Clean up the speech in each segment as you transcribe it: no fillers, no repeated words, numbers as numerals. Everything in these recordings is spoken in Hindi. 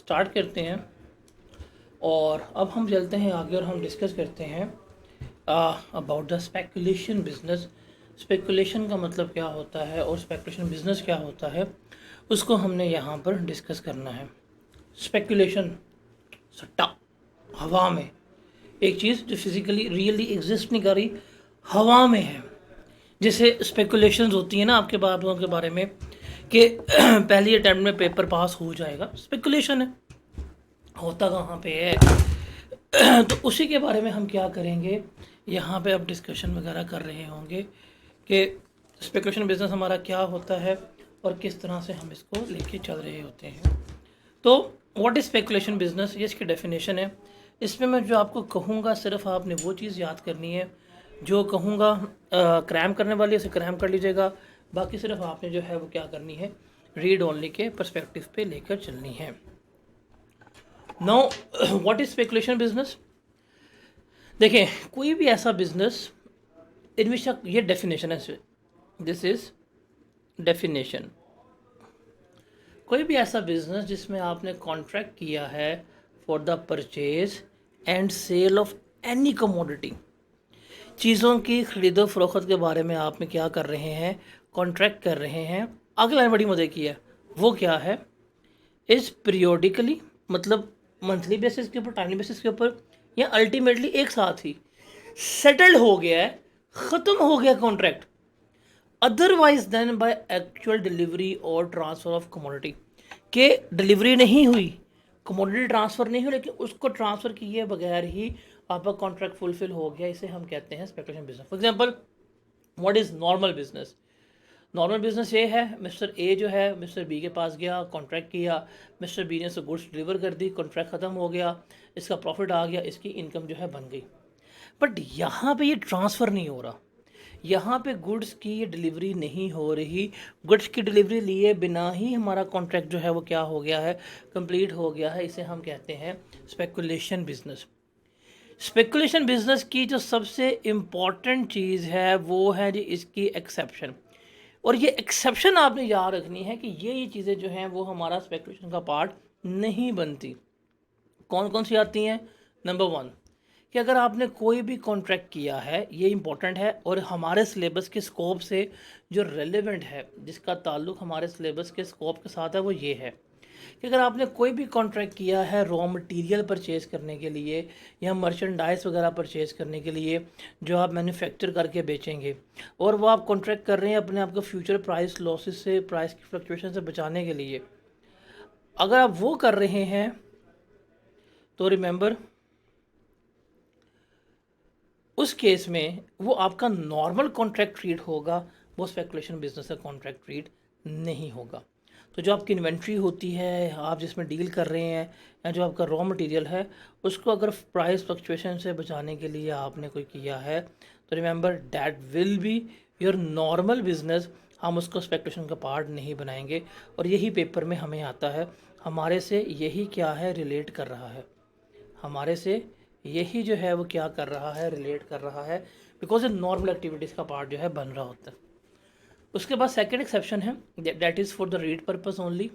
स्टार्ट करते हैं और अब हम चलते हैं आगे और हम डिस्कस करते हैं about the speculation business. Speculation का मतलब क्या होता है और स्पेकुलेशन बिजनेस क्या होता है, उसको हमने यहाँ पर डिस्कस करना है। स्पेकुलेशन, सट्टा, हवा में एक चीज़ जो फिजिकली रियली एग्जिस्ट नहीं कर रही, हवा में है। जैसे स्पेकुलेशंस होती है ना आपके बातों के बारे में कि पहली अटैम्प्ट में पेपर पास हो जाएगा, स्पेकुलेशन है, होता कहाँ पे है। तो उसी के बारे में हम क्या करेंगे, यहाँ पे अब डिस्कशन वगैरह कर रहे होंगे कि स्पेकुलेशन बिजनेस हमारा क्या होता है और किस तरह से हम इसको लेके चल रहे होते हैं। तो व्हाट इज़ स्पेकुलेशन बिजनेस, ये इसकी डेफिनेशन है। इसमें मैं जो आपको कहूँगा सिर्फ आपने वो चीज़ याद करनी है जो कहूँगा, क्रैम करने वाली उसे क्रैम कर लीजिएगा, बाकी सिर्फ आपने जो है वो क्या करनी है, रीड ओनली के पर्सपेक्टिव पे लेकर चलनी है। Now what is speculation business. देखें, कोई भी ऐसा बिजनेस इनमें ये डेफिनेशन है, दिस इज डेफिनेशन। कोई भी ऐसा बिजनेस जिसमें आपने कॉन्ट्रैक्ट किया है for the purchase and sale of any commodity, चीज़ों की खरीदो फरोख्त के बारे में आप में क्या कर रहे हैं, कॉन्ट्रैक्ट कर रहे हैं। अगला लाइन बड़ी मज़े की है, वो क्या है, इज पीरियोडिकली, मतलब मंथली बेसिस के ऊपर, टाइमली बेसिस के ऊपर, या अल्टीमेटली एक साथ ही सेटल्ड हो गया है, ख़त्म हो गया contract, otherwise then by actual delivery और ट्रांसफ़र ऑफ कमोडिटी, के डिलीवरी नहीं हुई, कमोडिटी ट्रांसफ़र नहीं हुई, लेकिन उसको ट्रांसफ़र किए बगैर ही आपका कॉन्ट्रैक्ट फुलफिल हो गया, इसे हम कहते हैं speculation business. For example, what is normal business. Normal business ये है, मिस्टर ए जो है मिस्टर बी के पास गया, कॉन्ट्रैक्ट किया, मिस्टर बी ने उसको गुड्स डिलीवर कर दी, कॉन्ट्रैक्ट ख़त्म हो गया, इसका प्रॉफिट आ गया, इसकी इनकम जो है बन गई। बट यहाँ पे ये ट्रांसफ़र नहीं हो रहा, यहाँ पे गुड्स की डिलीवरी नहीं हो रही, गुड्स की डिलीवरी लिए बिना ही हमारा कॉन्ट्रैक्ट जो है वो क्या हो गया है, कंप्लीट हो गया है, इसे हम कहते हैं स्पेकुलेशन बिजनेस। स्पेकुलेशन बिजनेस की जो सबसे इम्पॉर्टेंट चीज़ है वो है जी इसकी एक्सेप्शन। और ये एक्सेप्शन आपने याद रखनी है कि ये चीज़ें जो हैं वो हमारा स्पेकुलेशन का पार्ट नहीं बनती। कौन कौन सी आती हैं। नंबर वन, कि अगर आपने कोई भी कॉन्ट्रैक्ट किया है, ये इंपॉर्टेंट है और हमारे सिलेबस के स्कोप से जो रेलेवेंट है, जिसका ताल्लुक हमारे सिलेबस के स्कोप के साथ है, वो ये है कि अगर आपने कोई भी कॉन्ट्रैक्ट किया है रॉ मटेरियल परचेज़ करने के लिए या मर्चेंडाइज वगैरह परचेज़ करने के लिए जो आप मैन्युफैक्चर करके बेचेंगे, और वो आप कॉन्ट्रैक्ट कर रहे हैं अपने आप को फ्यूचर प्राइस लॉसेस से, प्राइस की फ्लक्चुएशन से बचाने के लिए, अगर आप वो कर रहे हैं तो रिमेंबर उस केस में वो आपका नॉर्मल कॉन्ट्रैक्ट ट्रीट होगा, वो स्पेकुलेशन बिजनेस का कॉन्ट्रैक्ट ट्रीट नहीं होगा। तो जो आपकी इन्वेंट्री होती है, आप जिसमें डील कर रहे हैं, या जो आपका रॉ मटेरियल है, उसको अगर प्राइस फ्लक्चुएशन से बचाने के लिए आपने कोई किया है तो remember that will be your normal business, हम उसको स्पेकुलेशन का पार्ट नहीं बनाएंगे। और यही पेपर में हमें आता है, हमारे से यही क्या है रिलेट कर रहा है, हमारे से यही जो है वो क्या कर रहा है, रिलेट कर रहा है, बिकॉज ये नॉर्मल एक्टिविटीज़ का पार्ट जो है बन रहा होता है। उसके बाद सेकंड एक्सेप्शन है, that is for the read purpose only,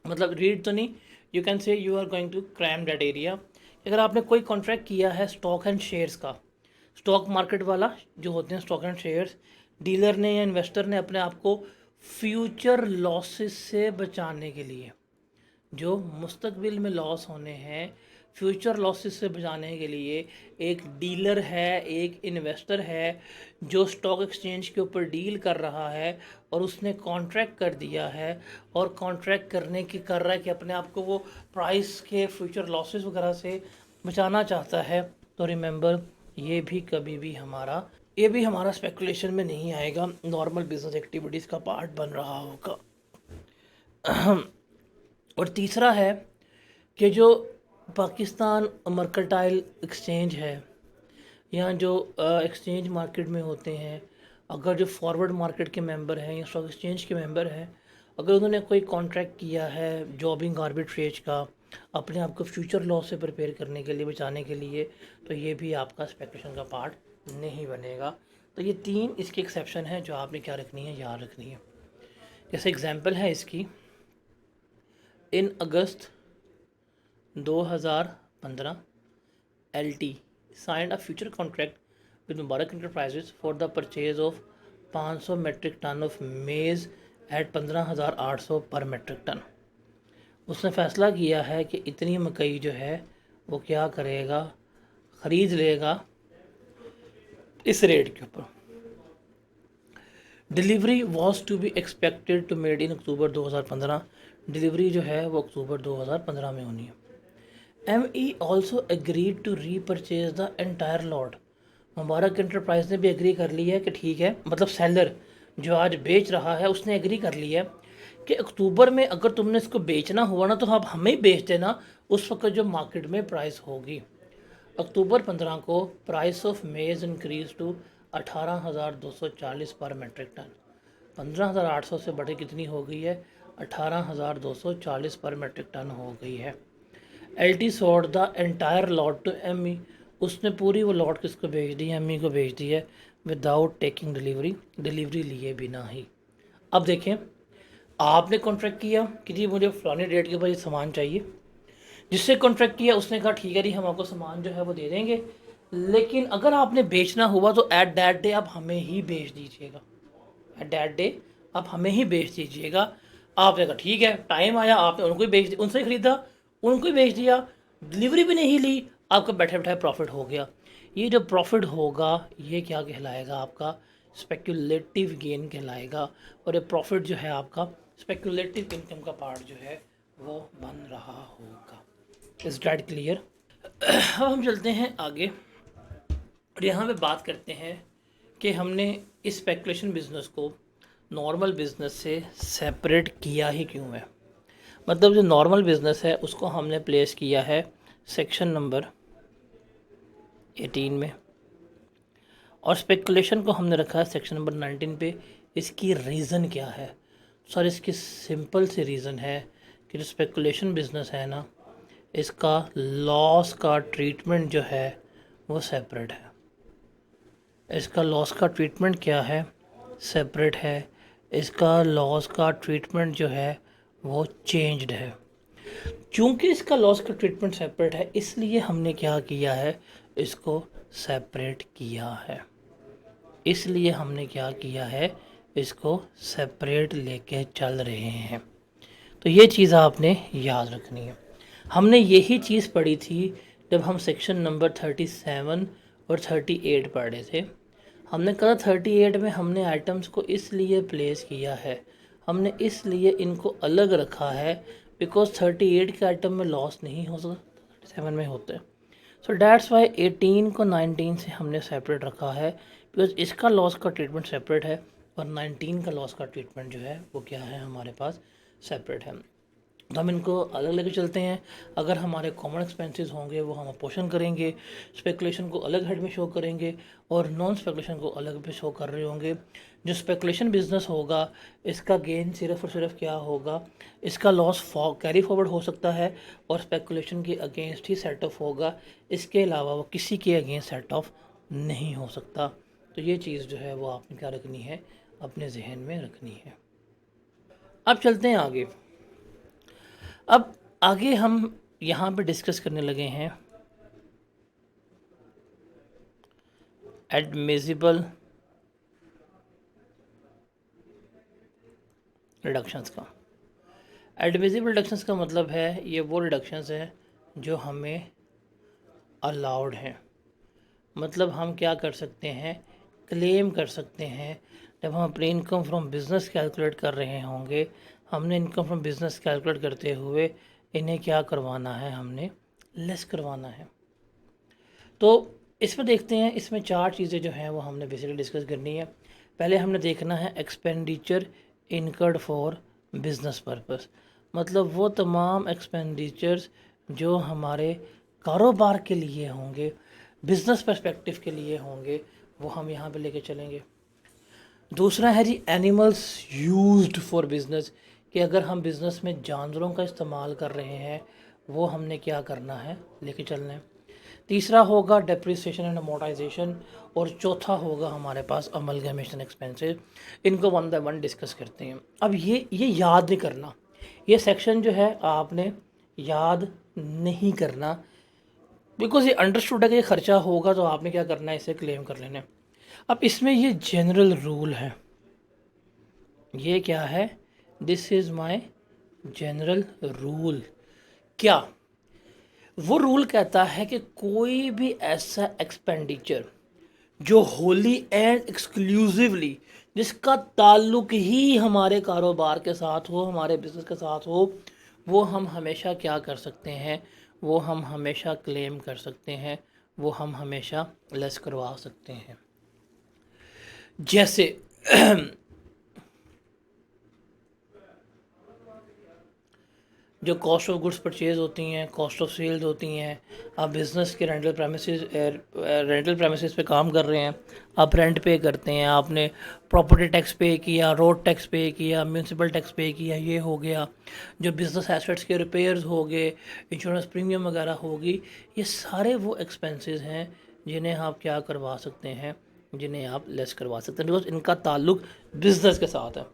मतलब रीड तो नहीं, you can say you are going to cram that area. अगर आपने कोई कॉन्ट्रैक्ट किया है स्टॉक एंड शेयर्स का, स्टॉक मार्केट वाला जो होते हैं स्टॉक एंड शेयर्स, डीलर ने या इन्वेस्टर ने अपने आप को फ्यूचर लॉसेस से बचाने के लिए, जो मुस्तकबिल में लॉस होने हैं, फ्यूचर लॉसेस से बचाने के लिए एक डीलर है, एक इन्वेस्टर है जो स्टॉक एक्सचेंज के ऊपर डील कर रहा है और उसने कॉन्ट्रैक्ट कर दिया है, और कॉन्ट्रैक्ट करने की कर रहा है कि अपने आप को वो प्राइस के फ्यूचर लॉसेस वगैरह से बचाना चाहता है। तो रिमेंबर ये भी कभी भी हमारा, ये भी हमारा स्पेकुलेशन में नहीं आएगा, नॉर्मल बिजनेस एक्टिविटीज़ का पार्ट बन रहा होगा। और तीसरा है कि जो पाकिस्तान मर्केंटाइल एक्सचेंज है, या जो एक्सचेंज मार्केट में होते हैं, अगर जो फॉरवर्ड मार्केट के मेंबर हैं या स्टॉक एक्सचेंज के मेंबर हैं, अगर उन्होंने कोई कॉन्ट्रैक्ट किया है जॉबिंग आर्बिट्रेज का अपने आप को फ्यूचर लॉस से प्रिपेयर करने के लिए, बचाने के लिए, तो ये भी आपका स्पेकुलेशन का पार्ट नहीं बनेगा। तो ये तीन इसके एक्सेप्शन है जो आपने क्या रखनी है, याद रखनी है। जैसे एग्जांपल है इसकी, इन अगस्त 2015 LT signed a future contract with Mubarak Enterprises for the purchase of 500 metric ton of maize at 15,800 पर मेट्रिक टन। उसने फैसला किया है कि इतनी मकई जो है वो क्या करेगा, ख़रीद लेगा इस रेट के ऊपर। Delivery was to be expected to made in October 2015। Delivery जो है वो अक्टूबर 2015 में होनी है। ME also agreed to repurchase the entire lot. Mubarak enterprise ने भी एग्री कर लिया है कि ठीक है, मतलब सेलर जो आज बेच रहा है उसने एग्री कर लिया है कि अक्टूबर में अगर तुमने इसको बेचना हुआ ना तो आप हमें ही बेच देना उस वक्त जो मार्केट में प्राइस होगी। अक्टूबर 15 को price of maize increase to 18,240 पर मेट्रिक टन। 15,800 से बढ़े कितनी हो गई है, 18,240 पर मेट्रिक टन हो गई है। LT sold the entire lot to ME। उसने पूरी वो लॉट किसको भेज दी है, ME को भेज दी है, विदाउट टेकिंग डिलीवरी, डिलीवरी लिए बिना ही। अब देखें, आपने कॉन्ट्रैक्ट किया कि जी मुझे फलानी डेट के बाद ये सामान चाहिए, जिससे कॉन्ट्रैक्ट किया उसने कहा ठीक है जी हम आपको सामान जो है वो दे देंगे, लेकिन अगर आपने बेचना हुआ तो एट दैट डे आप हमें ही बेच दीजिएगा, एट दैट डे आप हमें ही बेच दीजिएगा। आपने कहा ठीक है, टाइम आया, आपने उनको ही बेच दिया, उनसे ख़रीदा, उनको ही बेच दिया, डिलीवरी भी नहीं ली, आपका बैठे बैठे प्रॉफिट हो गया। ये जो प्रॉफिट होगा ये क्या कहलाएगा, आपका स्पेक्युलेटिव गेन कहलाएगा, और ये प्रॉफिट जो है आपका स्पेक्युलेटिव इनकम का पार्ट जो है वो बन रहा होगा। Is that clear? अब हम चलते हैं आगे और यहाँ पे बात करते हैं कि हमने इस स्पेकुलेशन बिजनेस को नॉर्मल बिजनेस से सेपरेट किया ही क्यों है। मतलब जो नॉर्मल बिजनेस है उसको हमने प्लेस किया है सेक्शन नंबर 18 में, और स्पेकुलेशन को हमने रखा है सेक्शन नंबर 19 पे। इसकी रीज़न क्या है सर? इसकी सिंपल सी रीज़न है कि जो स्पेकुलेशन बिजनेस है ना, इसका लॉस का ट्रीटमेंट जो है वो सेपरेट है। इसका लॉस का ट्रीटमेंट क्या है, सेपरेट है। इसका लॉस का ट्रीटमेंट जो है वो चेंज्ड है। चूँकि इसका लॉस का ट्रीटमेंट सेपरेट है इसलिए हमने क्या किया है, इसको सेपरेट किया है। इसलिए हमने क्या किया है, इसको सेपरेट लेके चल रहे हैं। तो ये चीज़ आपने याद रखनी है। हमने यही चीज़ पढ़ी थी जब हम सेक्शन नंबर 37 और 38 पढ़ रहे थे। हमने कहा 38 में हमने आइटम्स को इसलिए प्लेस किया है, हमने इसलिए इनको अलग रखा है बिकॉज 38 के आइटम में लॉस नहीं हो सकता, 37 में होते हैं। सो डैट्स वाई 18 को 19 से हमने सेपरेट रखा है, बिकॉज इसका लॉस का ट्रीटमेंट सेपरेट है और 19 का लॉस का ट्रीटमेंट जो है वो क्या है, हमारे पास सेपरेट है। तो हम इनको अलग लेके चलते हैं। अगर हमारे कॉमन एक्सपेंसेस होंगे वो हम अपोर्शन करेंगे, स्पेकुलेशन को अलग हेड में शो करेंगे और नॉन स्पेकुलेशन को अलग पे शो कर रहे होंगे। जो स्पेकुलेशन बिजनेस होगा इसका गेन सिर्फ और सिर्फ क्या होगा, इसका लॉस कैरी फॉरवर्ड हो सकता है और स्पेकुलेशन के अगेंस्ट ही सेट ऑफ होगा, इसके अलावा वो किसी के अगेंस्ट सेट ऑफ नहीं हो सकता। तो ये चीज़ जो है वो आपने क्या रखनी है, अपने जहन में रखनी है। अब चलते हैं आगे। अब आगे हम यहाँ पे डिस्कस करने लगे हैं एडमिसिबल रिडक्शंस का। एडमिसिबल रिडक्शंस का मतलब है ये वो रिडक्शंस हैं जो हमें अलाउड हैं। मतलब हम क्या कर सकते हैं, क्लेम कर सकते हैं। जब हम अपनी इनकम फ्रॉम बिज़नेस कैलकुलेट कर रहे होंगे, हमने इनकम फ्रॉम बिज़नेस कैलकुलेट करते हुए इन्हें क्या करवाना है, हमने लेस करवाना है। तो इसमें देखते हैं, इसमें 4 चीज़ें जो हैं वो हमने बेसिकली डिस्कस करनी है। पहले हमने देखना है expenditure incurred for business purpose, मतलब वो तमाम एक्सपेंडिचर्स जो हमारे कारोबार के लिए होंगे, बिज़नेस पर्सपेक्टिव के लिए होंगे, वो हम यहाँ पे लेके चलेंगे। दूसरा है जी एनिमल्स यूज्ड फॉर बिज़नेस, कि अगर हम बिज़नेस में जानवरों का इस्तेमाल कर रहे हैं वो हमने क्या करना है, लेके चलना है। तीसरा होगा डेप्रिसिएशन एंड अमोर्टाइजेशन, और चौथा होगा हमारे पास अमलगमेशन एक्सपेंसेस। इनको वन बाय वन डिस्कस करते हैं। अब ये याद नहीं करना, ये सेक्शन जो है आपने याद नहीं करना, बिकॉज ये अंडरस्टूड है कि ये खर्चा होगा, तो आपने क्या करना है, इसे क्लेम कर लेना है। अब इसमें ये जनरल रूल है, ये क्या है, this is my general rule. क्या वो रूल कहता है कि कोई भी ऐसा एक्सपेंडिचर जो होली एंड एक्सक्लूसिवली, जिसका ताल्लुक ही हमारे कारोबार के साथ हो, हमारे बिजनेस के साथ हो, वो हम हमेशा क्या कर सकते हैं, वो हम हमेशा क्लेम कर सकते हैं, वो हम हमेशा लेस करवा सकते हैं। जैसे जो कॉस्ट ऑफ गुड्स परचेज होती हैं, कॉस्ट ऑफ सेल्स होती हैं, आप बिज़नेस के रेंटल प्रेमिसेस पे काम कर रहे हैं, आप रेंट पे करते हैं, आपने प्रॉपर्टी टैक्स पे किया, रोड टैक्स पे किया, म्यूनसिपल टैक्स पे किया, ये हो गया। जो बिज़नेस एसेट्स के रिपेयर्स हो गए, इंश्योरेंस प्रीमियम वगैरह होगी, ये सारे वो एक्सपेंसेस हैं जिन्हें आप क्या करवा सकते हैं, जिन्हें आप लेस करवा सकते हैं, बिकॉज इनका ताल्लुक बिज़नेस के साथ है।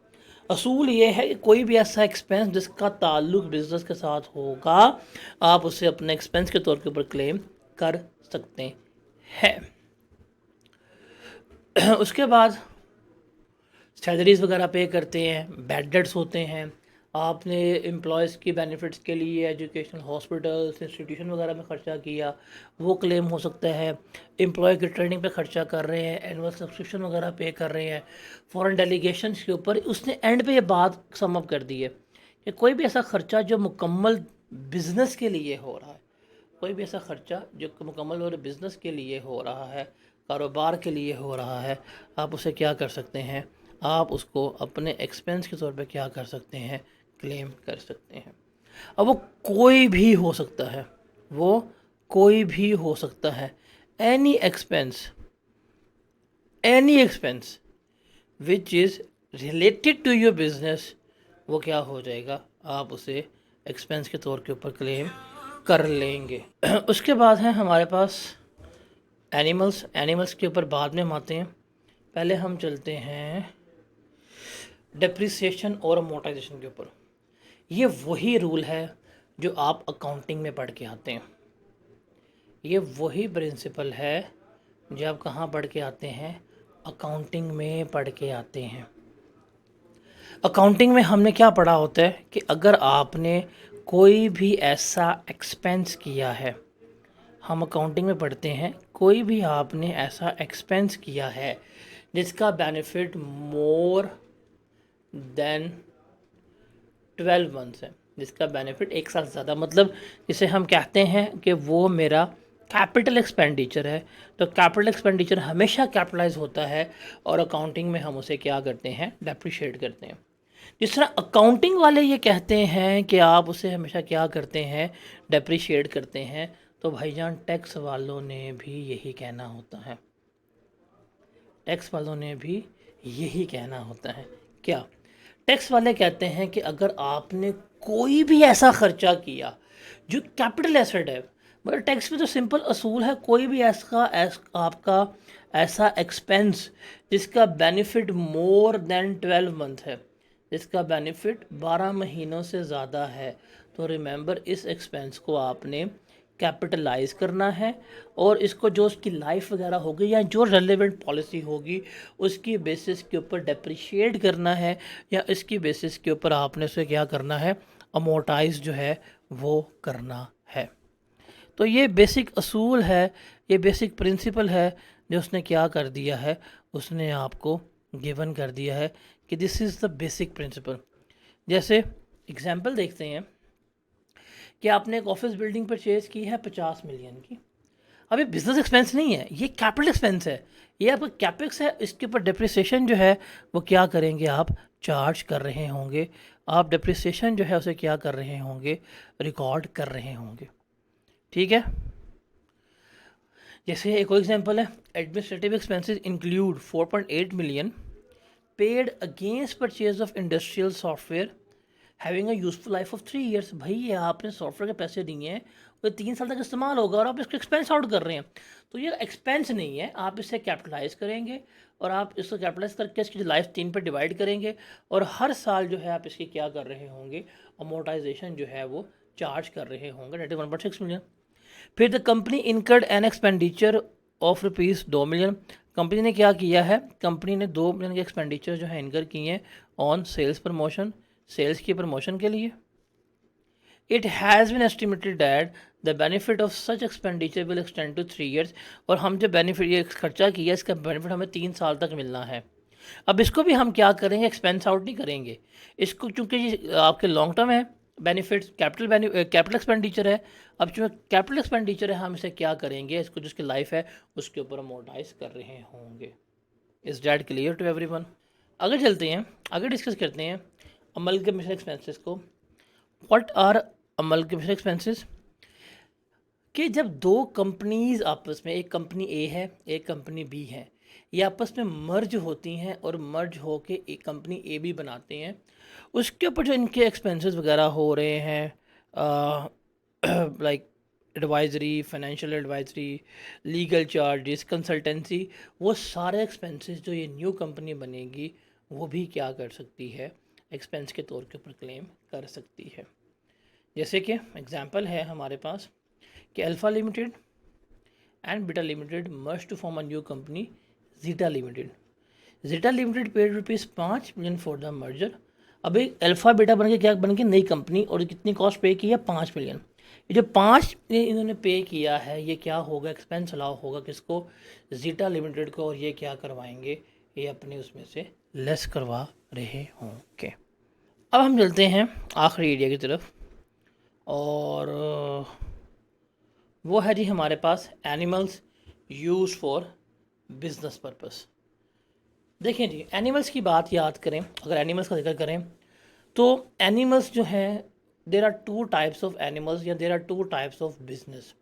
असूल ये है कि कोई भी ऐसा एक्सपेंस जिसका ताल्लुक बिजनेस के साथ होगा, आप उसे अपने एक्सपेंस के तौर के ऊपर क्लेम कर सकते हैं। उसके बाद सैलरीज़ वगैरह पे करते हैं, बैड डेट्स होते हैं, आपने एम्प्लॉयज़ की बेनिफिट्स के लिए एजुकेशन, हॉस्पिटल्स, इंस्टीट्यूशन वगैरह में ख़र्चा किया, वो क्लेम हो सकता है। एम्प्लॉय की ट्रेनिंग पे ख़र्चा कर रहे हैं, एनुअल सब्सक्रिप्शन वगैरह पे कर रहे हैं, फॉरेन डेलीगेशन के ऊपर। उसने एंड पे ये बात सम अप कर दी है कि कोई भी ऐसा ख़र्चा जो मुकम्मल बिज़नेस के लिए हो रहा है, कोई भी ऐसा ख़र्चा जो मुकम्मल और बिज़नेस के लिए हो रहा है, कारोबार के लिए हो रहा है, आप उसे क्या कर सकते हैं, आप उसको अपने एक्सपेंस के तौर पे क्या कर सकते हैं, क्लेम कर सकते हैं। अब वो कोई भी हो सकता है, वो कोई भी हो सकता है। Any expense which is related to your business, वो क्या हो जाएगा, आप उसे एक्सपेंस के तौर के ऊपर क्लेम कर लेंगे। उसके बाद है हमारे पास एनिमल्स के ऊपर बाद में हम आते हैं। पहले हम चलते हैं डेप्रिसिएशन और अमोर्टाइजेशन के ऊपर। ये वही रूल है जो आप अकाउंटिंग में पढ़ के आते हैं, ये वही प्रिंसिपल है जो आप कहाँ पढ़ के आते हैं, अकाउंटिंग में पढ़ के आते हैं। अकाउंटिंग में हमने क्या पढ़ा होता है कि अगर आपने कोई भी ऐसा एक्सपेंस किया है, हम अकाउंटिंग में पढ़ते हैं, कोई भी आपने ऐसा एक्सपेंस किया है जिसका बेनिफिट मोर देन 12 मंथ्स है, जिसका बेनिफिट 1 साल से ज़्यादा, मतलब जिसे हम कहते हैं कि वो मेरा कैपिटल एक्सपेंडिचर है। तो कैपिटल एक्सपेंडिचर हमेशा कैपिटलाइज होता है और अकाउंटिंग में हम उसे क्या करते हैं, डेप्रिशिएट करते हैं। जिस तरह अकाउंटिंग वाले ये कहते हैं कि आप उसे हमेशा क्या करते हैं, डेप्रिशिएट करते हैं, तो भाईजान टैक्स वालों ने भी यही कहना होता है, टैक्स वालों ने भी यही कहना होता है। क्या टैक्स वाले कहते हैं कि अगर आपने कोई भी ऐसा खर्चा किया जो कैपिटल एसेट है, मतलब टैक्स में तो सिंपल असूल है, कोई भी आपका ऐसा एक्सपेंस जिसका बेनिफिट मोर देन 12 मंथ है, जिसका बेनिफिट 12 महीनों से ज़्यादा है, तो रिमेंबर इस एक्सपेंस को आपने कैपिटलाइज करना है और इसको जो उसकी लाइफ वगैरह होगी या जो रेलेवेंट पॉलिसी होगी उसकी बेसिस के ऊपर डेप्रिशिएट करना है, या इसकी बेसिस के ऊपर आपने उसे क्या करना है, अमोर्टाइज जो है वो करना है। तो ये बेसिक असूल है, ये बेसिक प्रिंसिपल है जो उसने क्या कर दिया है, उसने आपको गिवन कर दिया है कि this is the basic principle. जैसे एग्जांपल देखते हैं कि आपने एक ऑफिस बिल्डिंग परचेज की है 50 मिलियन की। अब ये बिजनेस एक्सपेंस नहीं है, ये कैपिटल एक्सपेंस है, ये आपका कैपेक्स है। इसके ऊपर डिप्रिसिएशन जो है वो क्या करेंगे, आप चार्ज कर रहे होंगे, आप डिप्रिसिएशन जो है उसे क्या कर रहे होंगे, रिकॉर्ड कर रहे होंगे। ठीक है। जैसे एक और एग्जांपल है, administrative expenses include 4.8 million paid against purchase of industrial software having a useful life of 3 years. भाई ये आपने सॉफ्टवेयर के पैसे दिए हैं, वो 3 साल तक इस्तेमाल होगा और आप इसको एक्सपेंस आउट कर रहे हैं, तो ये एक्सपेंस नहीं है, आप इसे कैपिटलाइज करेंगे और आप इसको कैपिटलाइज करके इसकी लाइफ 3 पर डिवाइड करेंगे और हर साल जो है आप इसकी क्या कर रहे होंगे, अमोर्टाइजेशन जो है वो चार्ज कर रहे होंगे, डेट इज 1.6 मिलियन। फिर the company incurred an expenditure of rupees 2 million. Company ने क्या किया है, कंपनी ने 2 मिलियन के एक्सपेंडिचर जो है इनकर किए हैं ऑन सेल्स प्रमोशन, सेल्स की प्रमोशन के लिए। It has been estimated that the benefit of such expenditure will extend to 3 years. और हम जो बेनिफिट ये खर्चा किया इसका बेनिफिट हमें 3 साल तक मिलना है। अब इसको भी हम क्या करेंगे, एक्सपेंस आउट नहीं करेंगे इसको, क्योंकि ये आपके लॉन्ग टर्म है बेनिफिट्स, कैपिटल एक्सपेंडिचर है। अब चूँकि कैपिटल एक्सपेंडिचर है हम इसे क्या करेंगे, इसको जिसकी लाइफ है उसके ऊपर अमोर्टाइज कर रहे होंगे। Is that clear to everyone? आगे चलते हैं, आगे डिस्कस करते हैं अमलगमेशन एक्सपेंसेस को। What are amalgamation expenses? कि जब दो कंपनीज आपस में, एक कंपनी ए है एक कंपनी बी है, ये आपस में मर्ज होती हैं और मर्ज होके एक कंपनी ए बी बनाते हैं, उसके ऊपर जो इनके एक्सपेंसेस वगैरह हो रहे हैं like advisory, financial advisory, legal charges, consultancy, वो सारे एक्सपेंसेस जो ये न्यू कंपनी बनेगी वो भी क्या कर सकती है, एक्सपेंस के तौर के ऊपर क्लेम कर सकती है। जैसे कि एग्जांपल है हमारे पास कि alpha limited and beta limited merge to form a new company zeta limited. Zeta limited paid ₹5 million for the merger. अब एक अल्फ़ा बीटा बन के क्या बन के नई कंपनी, और कितनी कॉस्ट पे की है, 5 मिलियन। ये जो 5 इन्होंने पे किया है ये क्या होगा, एक्सपेंस अलाउ होगा किसको, जीटा लिमिटेड को, और ये क्या करवाएंगे, ये अपने उसमें से लेस करवा रहे होंगे। अब हम चलते हैं आखिरी एरिया की तरफ, और वो है जी हमारे पास animals use for business purpose. देखें जी, एनिमल्स की बात याद करें, अगर एनिमल्स का जिक्र करें तो एनिमल्स जो हैं, there are 2 types of animals या there are 2 types of business.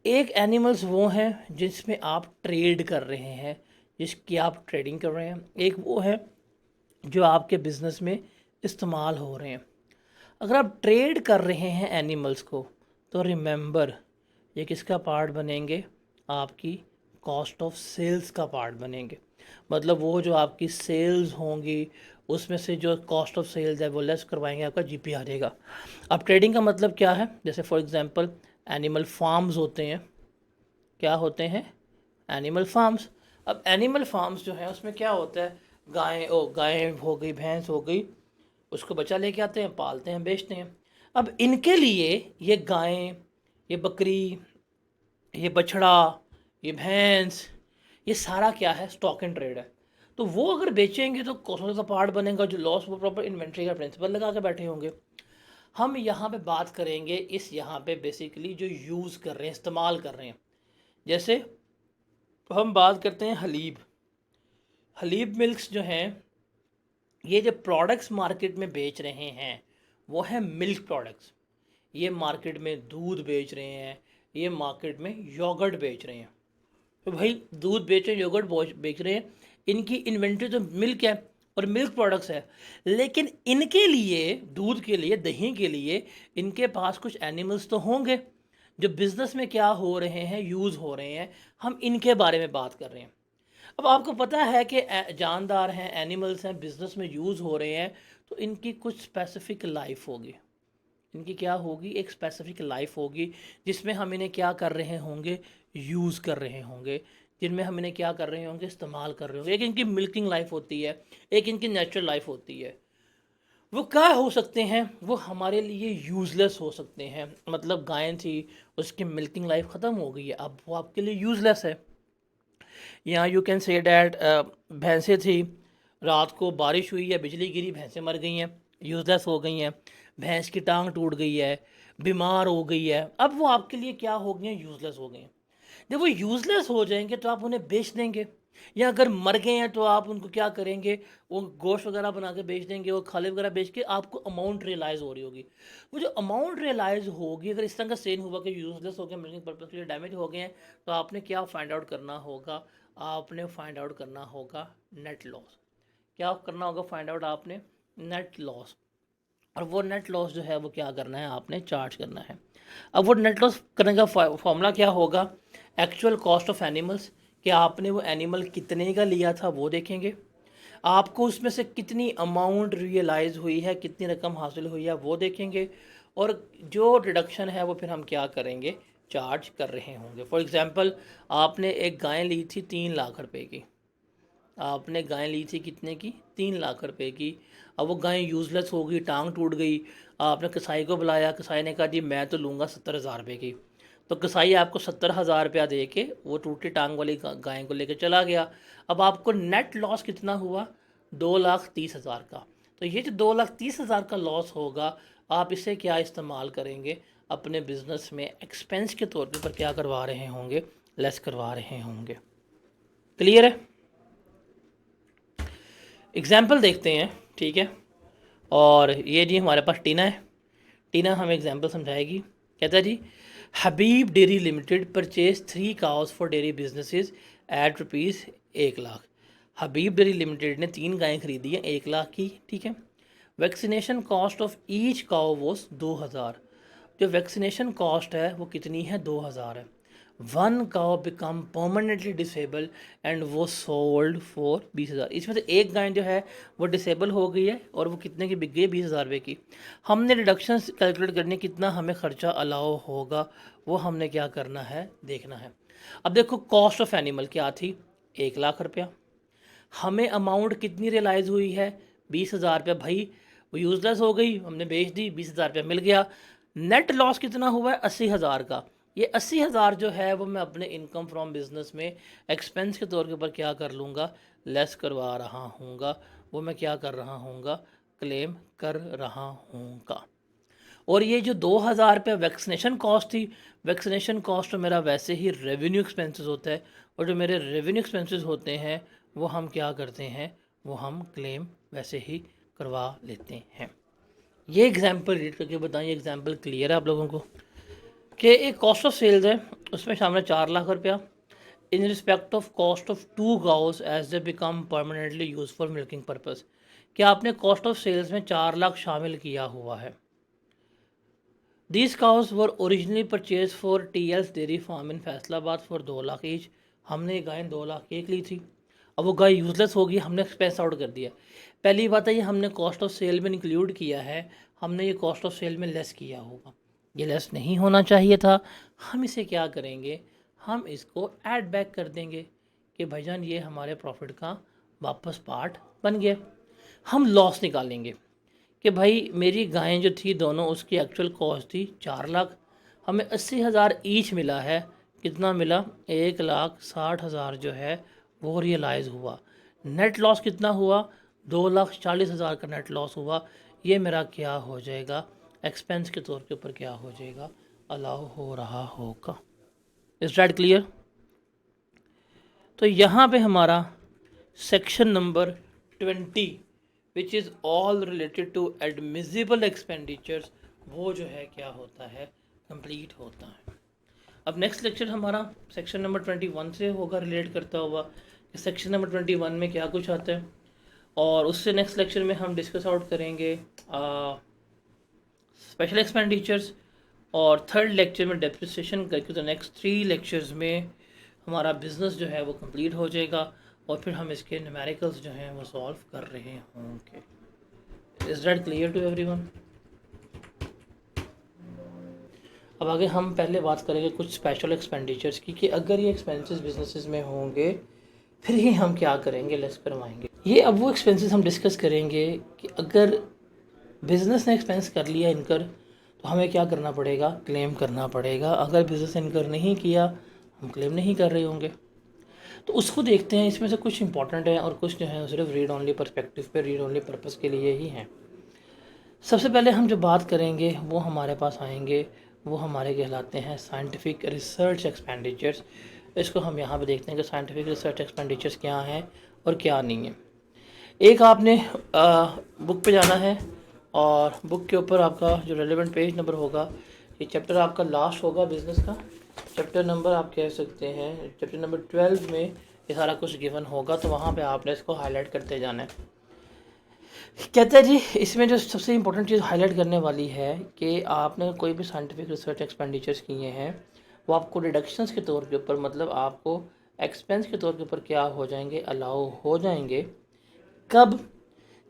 एक एनिमल्स वो हैं जिसमें आप ट्रेड कर रहे हैं, जिसकी आप ट्रेडिंग कर रहे हैं। एक वो है जो आपके बिजनेस में इस्तेमाल हो रहे हैं। अगर आप ट्रेड कर रहे हैं एनिमल्स को तो रिमेंबर ये किसका पार्ट बनेंगे, आपकी कॉस्ट ऑफ सेल्स का पार्ट बनेंगे। मतलब वो जो आपकी सेल्स होंगी उसमें से जो कॉस्ट ऑफ सेल्स है वो लेस करवाएंगे, आपका जीपी आ जाएगा। अब ट्रेडिंग का मतलब क्या है, जैसे फॉर एग्जांपल एनिमल फार्म्स होते हैं, क्या होते हैं, एनिमल फार्म्स। अब एनिमल फार्म्स जो है उसमें क्या होता है, गाय हो गई, भैंस हो गई, उसको बच्चा लेके आते हैं, पालते हैं, बेचते हैं। अब इनके लिए ये गायें, ये बकरी, ये बछड़ा, ये भैंस, ये सारा क्या है, स्टॉक एंड ट्रेड है। तो वो अगर बेचेंगे तो कॉस्ट का पार्ट बनेगा, जो लॉस वो प्रॉपर इन्वेंट्री का प्रिंसिपल लगा के बैठे होंगे। हम यहाँ पे बात करेंगे इस यहाँ पे बेसिकली जो यूज़ कर रहे हैं, इस्तेमाल कर रहे हैं। जैसे हम बात करते हैं हलीब, हलीब मिल्क्स जो हैं, ये जो प्रोडक्ट्स मार्केट में बेच रहे हैं वो है मिल्क प्रोडक्ट्स। ये मार्केट में दूध बेच रहे हैं, ये मार्केट में योगर्ट बेच रहे हैं। तो भाई दूध बेच रहे हैं, योगर्ट बेच रहे हैं, इनकी इन्वेंट्री तो मिल्क है और मिल्क प्रोडक्ट्स है, लेकिन इनके लिए, दूध के लिए, दही के लिए इनके पास कुछ एनिमल्स तो होंगे जो बिज़नेस में क्या हो रहे हैं, यूज़ हो रहे हैं। हम इनके बारे में बात कर रहे हैं। अब आपको पता है कि जानदार हैं, एनिमल्स हैं, बिज़नेस में यूज़ हो रहे हैं, तो इनकी कुछ स्पेसिफिक लाइफ होगी। इनकी क्या होगी, एक स्पेसिफिक लाइफ होगी जिसमें हम इन्हें क्या कर रहे होंगे, यूज़ कर रहे होंगे, जिनमें हम इन्हें क्या कर रहे होंगे, इस्तेमाल कर रहे होंगे। एक इनकी मिल्किंग लाइफ होती है, एक इनकी नेचुरल लाइफ होती है। वो क्या हो सकते हैं, वो हमारे लिए यूज़लेस हो सकते हैं। मतलब गाय थी, उसकी मिल्किंग लाइफ ख़त्म हो गई है, अब वो आपके लिए यूज़लेस है। यहाँ यू कैन से डैट भैंसें थी, रात को बारिश हुई है, बिजली गिरी, भैंसें मर गई हैं, यूज़लेस हो गई हैं। भैंस की टांग टूट गई है, बीमार हो गई है, अब वो आपके लिए क्या हो गई हैं, यूज़लेस हो गई हैं। जब वो यूज़लेस हो जाएंगे तो आप उन्हें बेच देंगे, या अगर मर गए हैं तो आप उनको क्या करेंगे, वो गोश्त वगैरह बना के बेच देंगे, वो खाले वगैरह बेच के आपको अमाउंट रियलाइज़ हो रही होगी। वो जो अमाउंट रियलाइज़ होगी, अगर इस तरह का सेल हुआ कि यूज़लेस हो गए, मिल्किंग पर्पज़ के लिए डैमेज हो गए हैं, तो आपने क्या फाइंड आउट करना होगा, आपने फाइंड आउट करना होगा नेट लॉस। क्या करना होगा, फाइंड आउट आपने नेट लॉस। और वो नेट लॉस जो है वो क्या करना है, आपने चार्ज करना है। अब वो नेट लॉस करने का फॉर्मूला क्या होगा, एक्चुअल कॉस्ट ऑफ एनिमल्स, कि आपने वो एनिमल कितने का लिया था वो देखेंगे, आपको उसमें से कितनी अमाउंट रियलाइज़ हुई है, कितनी रकम हासिल हुई है वो देखेंगे, और जो रिडक्शन है वो फिर हम क्या करेंगे, चार्ज कर रहे होंगे। फॉर एग्ज़ाम्पल आपने एक गाय ली थी 3 लाख रुपए की, आपने गाय ली थी कितने की, 3 लाख रुपए की। अब वो गाय यूज़लेस हो गई, टांग टूट गई, आपने कसाई को बुलाया, कसाई ने कहा जी मैं तो लूँगा 70,000 रुपये की। तो कसाई आपको 70,000 रुपया दे के वो टूटी टांग वाली गाय को लेकर चला गया। अब आपको नेट लॉस कितना हुआ, 2,30,000 का। तो ये जो 2,30,000 का लॉस होगा, आप इसे क्या इस्तेमाल करेंगे, अपने बिजनेस में एक्सपेंस के तौर पर क्या करवा रहे होंगे, लेस करवा रहे होंगे। क्लियर है? एग्जाम्पल देखते हैं, ठीक है। और ये जी हमारे पास टीना है, टीना हमें एग्जाम्पल समझाएगी। कहता है जी, Habib dairy limited purchase 3 cows for dairy businesses at ₹1,00,000। Habib dairy limited ने 3 गायें खरीदी हैं 1 लाख की, ठीक है। Vaccination cost of each cow was 2,000। जो वैक्सीनेशन कॉस्ट है वो कितनी है, 2,000 है। 1 cow become permanently disable and वो सोल्ड फॉर 20,000। इसमें से एक गाय जो है वो डिसेबल हो गई है और वो कितने की बिक गई है, 20,000 रुपये की। हमने रिडक्शन कैलकुलेट करने कितना हमें खर्चा अलाउ होगा, वो हमने क्या करना है, देखना है। अब देखो कॉस्ट ऑफ एनिमल क्या थी, 1 लाख रुपया। हमें अमाउंट कितनी रियलाइज़ हुई है, 20,000 रुपया। भाई वो यूज़लेस हो गई, हमने बेच दी, 20,000 रुपया मिल गया। नेट लॉस कितना हुआ है, 80,000 का। ये 80,000 जो है वो मैं अपने इनकम फ्रॉम बिजनेस में एक्सपेंस के तौर के ऊपर क्या कर लूँगा, लेस करवा रहा हूँगा। वो मैं क्या कर रहा हूँगा, क्लेम कर रहा हूँगा। और ये जो 2,000 रुपये वैक्सीनेशन कॉस्ट थी, वैक्सीनेशन कॉस्ट तो मेरा वैसे ही रेवेन्यू एक्सपेंसेस होता है, और जो मेरे रेवेन्यू एक्सपेंसेस होते हैं वो हम क्या करते हैं, वो हम क्लेम वैसे ही करवा लेते हैं। ये एग्जांपल रीड करके बताइए, एग्जांपल क्लियर है आप लोगों को, कि एक कॉस्ट ऑफ सेल्स है, उसमें शामिल 4 लाख रुपया in respect of cost of 2 cows as they become permanently use for milking purpose. क्या आपने कॉस्ट ऑफ सेल्स में 4 लाख शामिल किया हुआ है। These cows were originally purchased for TL's dairy farm in Faisalabad for 2 lakh each. हमने गाय 2 लाख की एक ली थी, अब वो गाय यूज़लेस होगी, हमने एक्सपेंस आउट कर दिया। पहली बात है ये हमने कॉस्ट ऑफ सेल में इंक्लूड किया है, हमने ये कॉस्ट ऑफ सेल में लेस किया होगा, ये लेस नहीं होना चाहिए था। हम इसे क्या करेंगे, हम इसको ऐड बैक कर देंगे कि भाईजान ये हमारे प्रॉफिट का वापस पार्ट बन गया। हम लॉस निकालेंगे कि भाई मेरी गायें जो थी दोनों, उसकी एक्चुअल कॉस्ट थी 4 लाख, हमें 80,000 ईच मिला है। कितना मिला, 1,60,000 जो है वो रियलाइज़ हुआ। नेट लॉस कितना हुआ, 2,40,000 का नेट लॉस हुआ। ये मेरा क्या हो जाएगा, एक्सपेंस के तौर के ऊपर क्या हो जाएगा, अलाउ हो रहा होगा। Is that clear? तो यहाँ पे हमारा section number 20 which is all related to admissible expenditures, वो जो है क्या होता है, कंप्लीट होता है। अब नेक्स्ट लेक्चर हमारा सेक्शन नंबर 21 से होगा, रिलेट करता हुआ कि सेक्शन नंबर 21 में क्या कुछ आता है। और उससे नेक्स्ट लेक्चर में हम डिस्कस आउट करेंगे स्पेशल एक्सपेंडिचर्स, और थर्ड लेक्चर में डेप्रिसिएशन करके। तो नेक्स्ट 3 लेक्चर्स में हमारा बिजनेस जो है वो कंप्लीट हो जाएगा, और फिर हम इसके न्यूमेरिकल्स जो हैं वो सॉल्व कर रहे होंगे। Is that clear to everyone? अब आगे हम पहले बात करेंगे कुछ स्पेशल एक्सपेंडिचर्स की, कि अगर ये एक्सपेंसेस बिजनेसेस में होंगे फिर ही हम क्या करेंगे, लेस करवाएंगे। ये अब वो एक्सपेंसेस हम डिस्कस करेंगे कि अगर बिज़नेस ने एक्सपेंस कर लिया इनकर, तो हमें क्या करना पड़ेगा, क्लेम करना पड़ेगा। अगर बिज़नेस इनकर नहीं किया, हम क्लेम नहीं कर रहे होंगे। तो उसको देखते हैं, इसमें से कुछ इंपॉर्टेंट है और कुछ जो है सिर्फ रीड ओनली पर्सपेक्टिव पे, रीड ओनली पर्पस के लिए ही हैं। सबसे पहले हम जो बात करेंगे वो हमारे पास आएंगे, वो हमारे कहलाते हैं साइंटिफिक रिसर्च एक्सपेंडिचर्स। इसको हम यहाँ पे देखते हैं कि साइंटिफिक रिसर्च एक्सपेंडिचर्स क्या हैं और क्या नहीं है। एक आपने बुक पे जाना है, और बुक के ऊपर आपका जो रेलेवेंट पेज नंबर होगा, ये चैप्टर आपका लास्ट होगा बिज़नेस का, चैप्टर नंबर आप कह सकते हैं चैप्टर नंबर 12 में ये सारा कुछ गिवन होगा। तो वहाँ पे आपने इसको हाईलाइट करते जाना है। कहते हैं जी, इसमें जो सबसे इम्पोर्टेंट चीज़ हाईलाइट करने वाली है कि आपने कोई भी साइंटिफिक रिसर्च एक्सपेंडिचर्स किए हैं, वो आपको डिडक्शंस के तौर के ऊपर, मतलब आपको एक्सपेंस के तौर के ऊपर क्या हो जाएंगे, अलाउ हो जाएंगे। कब?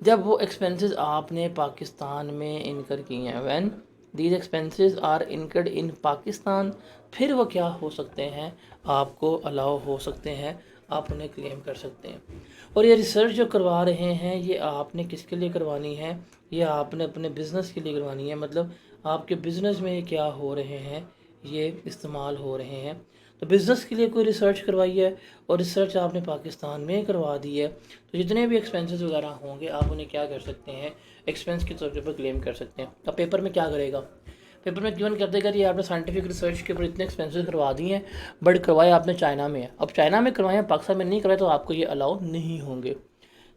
जब वो एक्सपेंसेस आपने पाकिस्तान में इनकर किए हैं, when these expenses are incurred in Pakistan, फिर वो क्या हो सकते हैं, आपको अलाउ हो सकते हैं, आप उन्हें क्लेम कर सकते हैं। और ये रिसर्च जो करवा रहे हैं ये आपने किसके लिए करवानी है, ये आपने अपने बिज़नेस के लिए करवानी है। मतलब आपके बिज़नेस में ये क्या हो रहे हैं, ये इस्तेमाल हो रहे हैं। तो बिज़नेस के लिए कोई रिसर्च करवाई है और रिसर्च आपने पाकिस्तान में करवा दी है, तो जितने भी एक्सपेंसेस वगैरह होंगे आप उन्हें क्या कर सकते हैं, एक्सपेंस के तौर पर क्लेम कर सकते हैं। अब पेपर में क्या करेगा, पेपर में गिवन कर देगा कि आपने साइंटिफिक रिसर्च के ऊपर इतने एक्सपेंसेस करवा दिए हैं, बट करवाए आपने चाइना में है। अब चाइना में करवाए हैं, पाकिस्तान में नहीं करवाए, तो आपको ये अलाउ नहीं होंगे।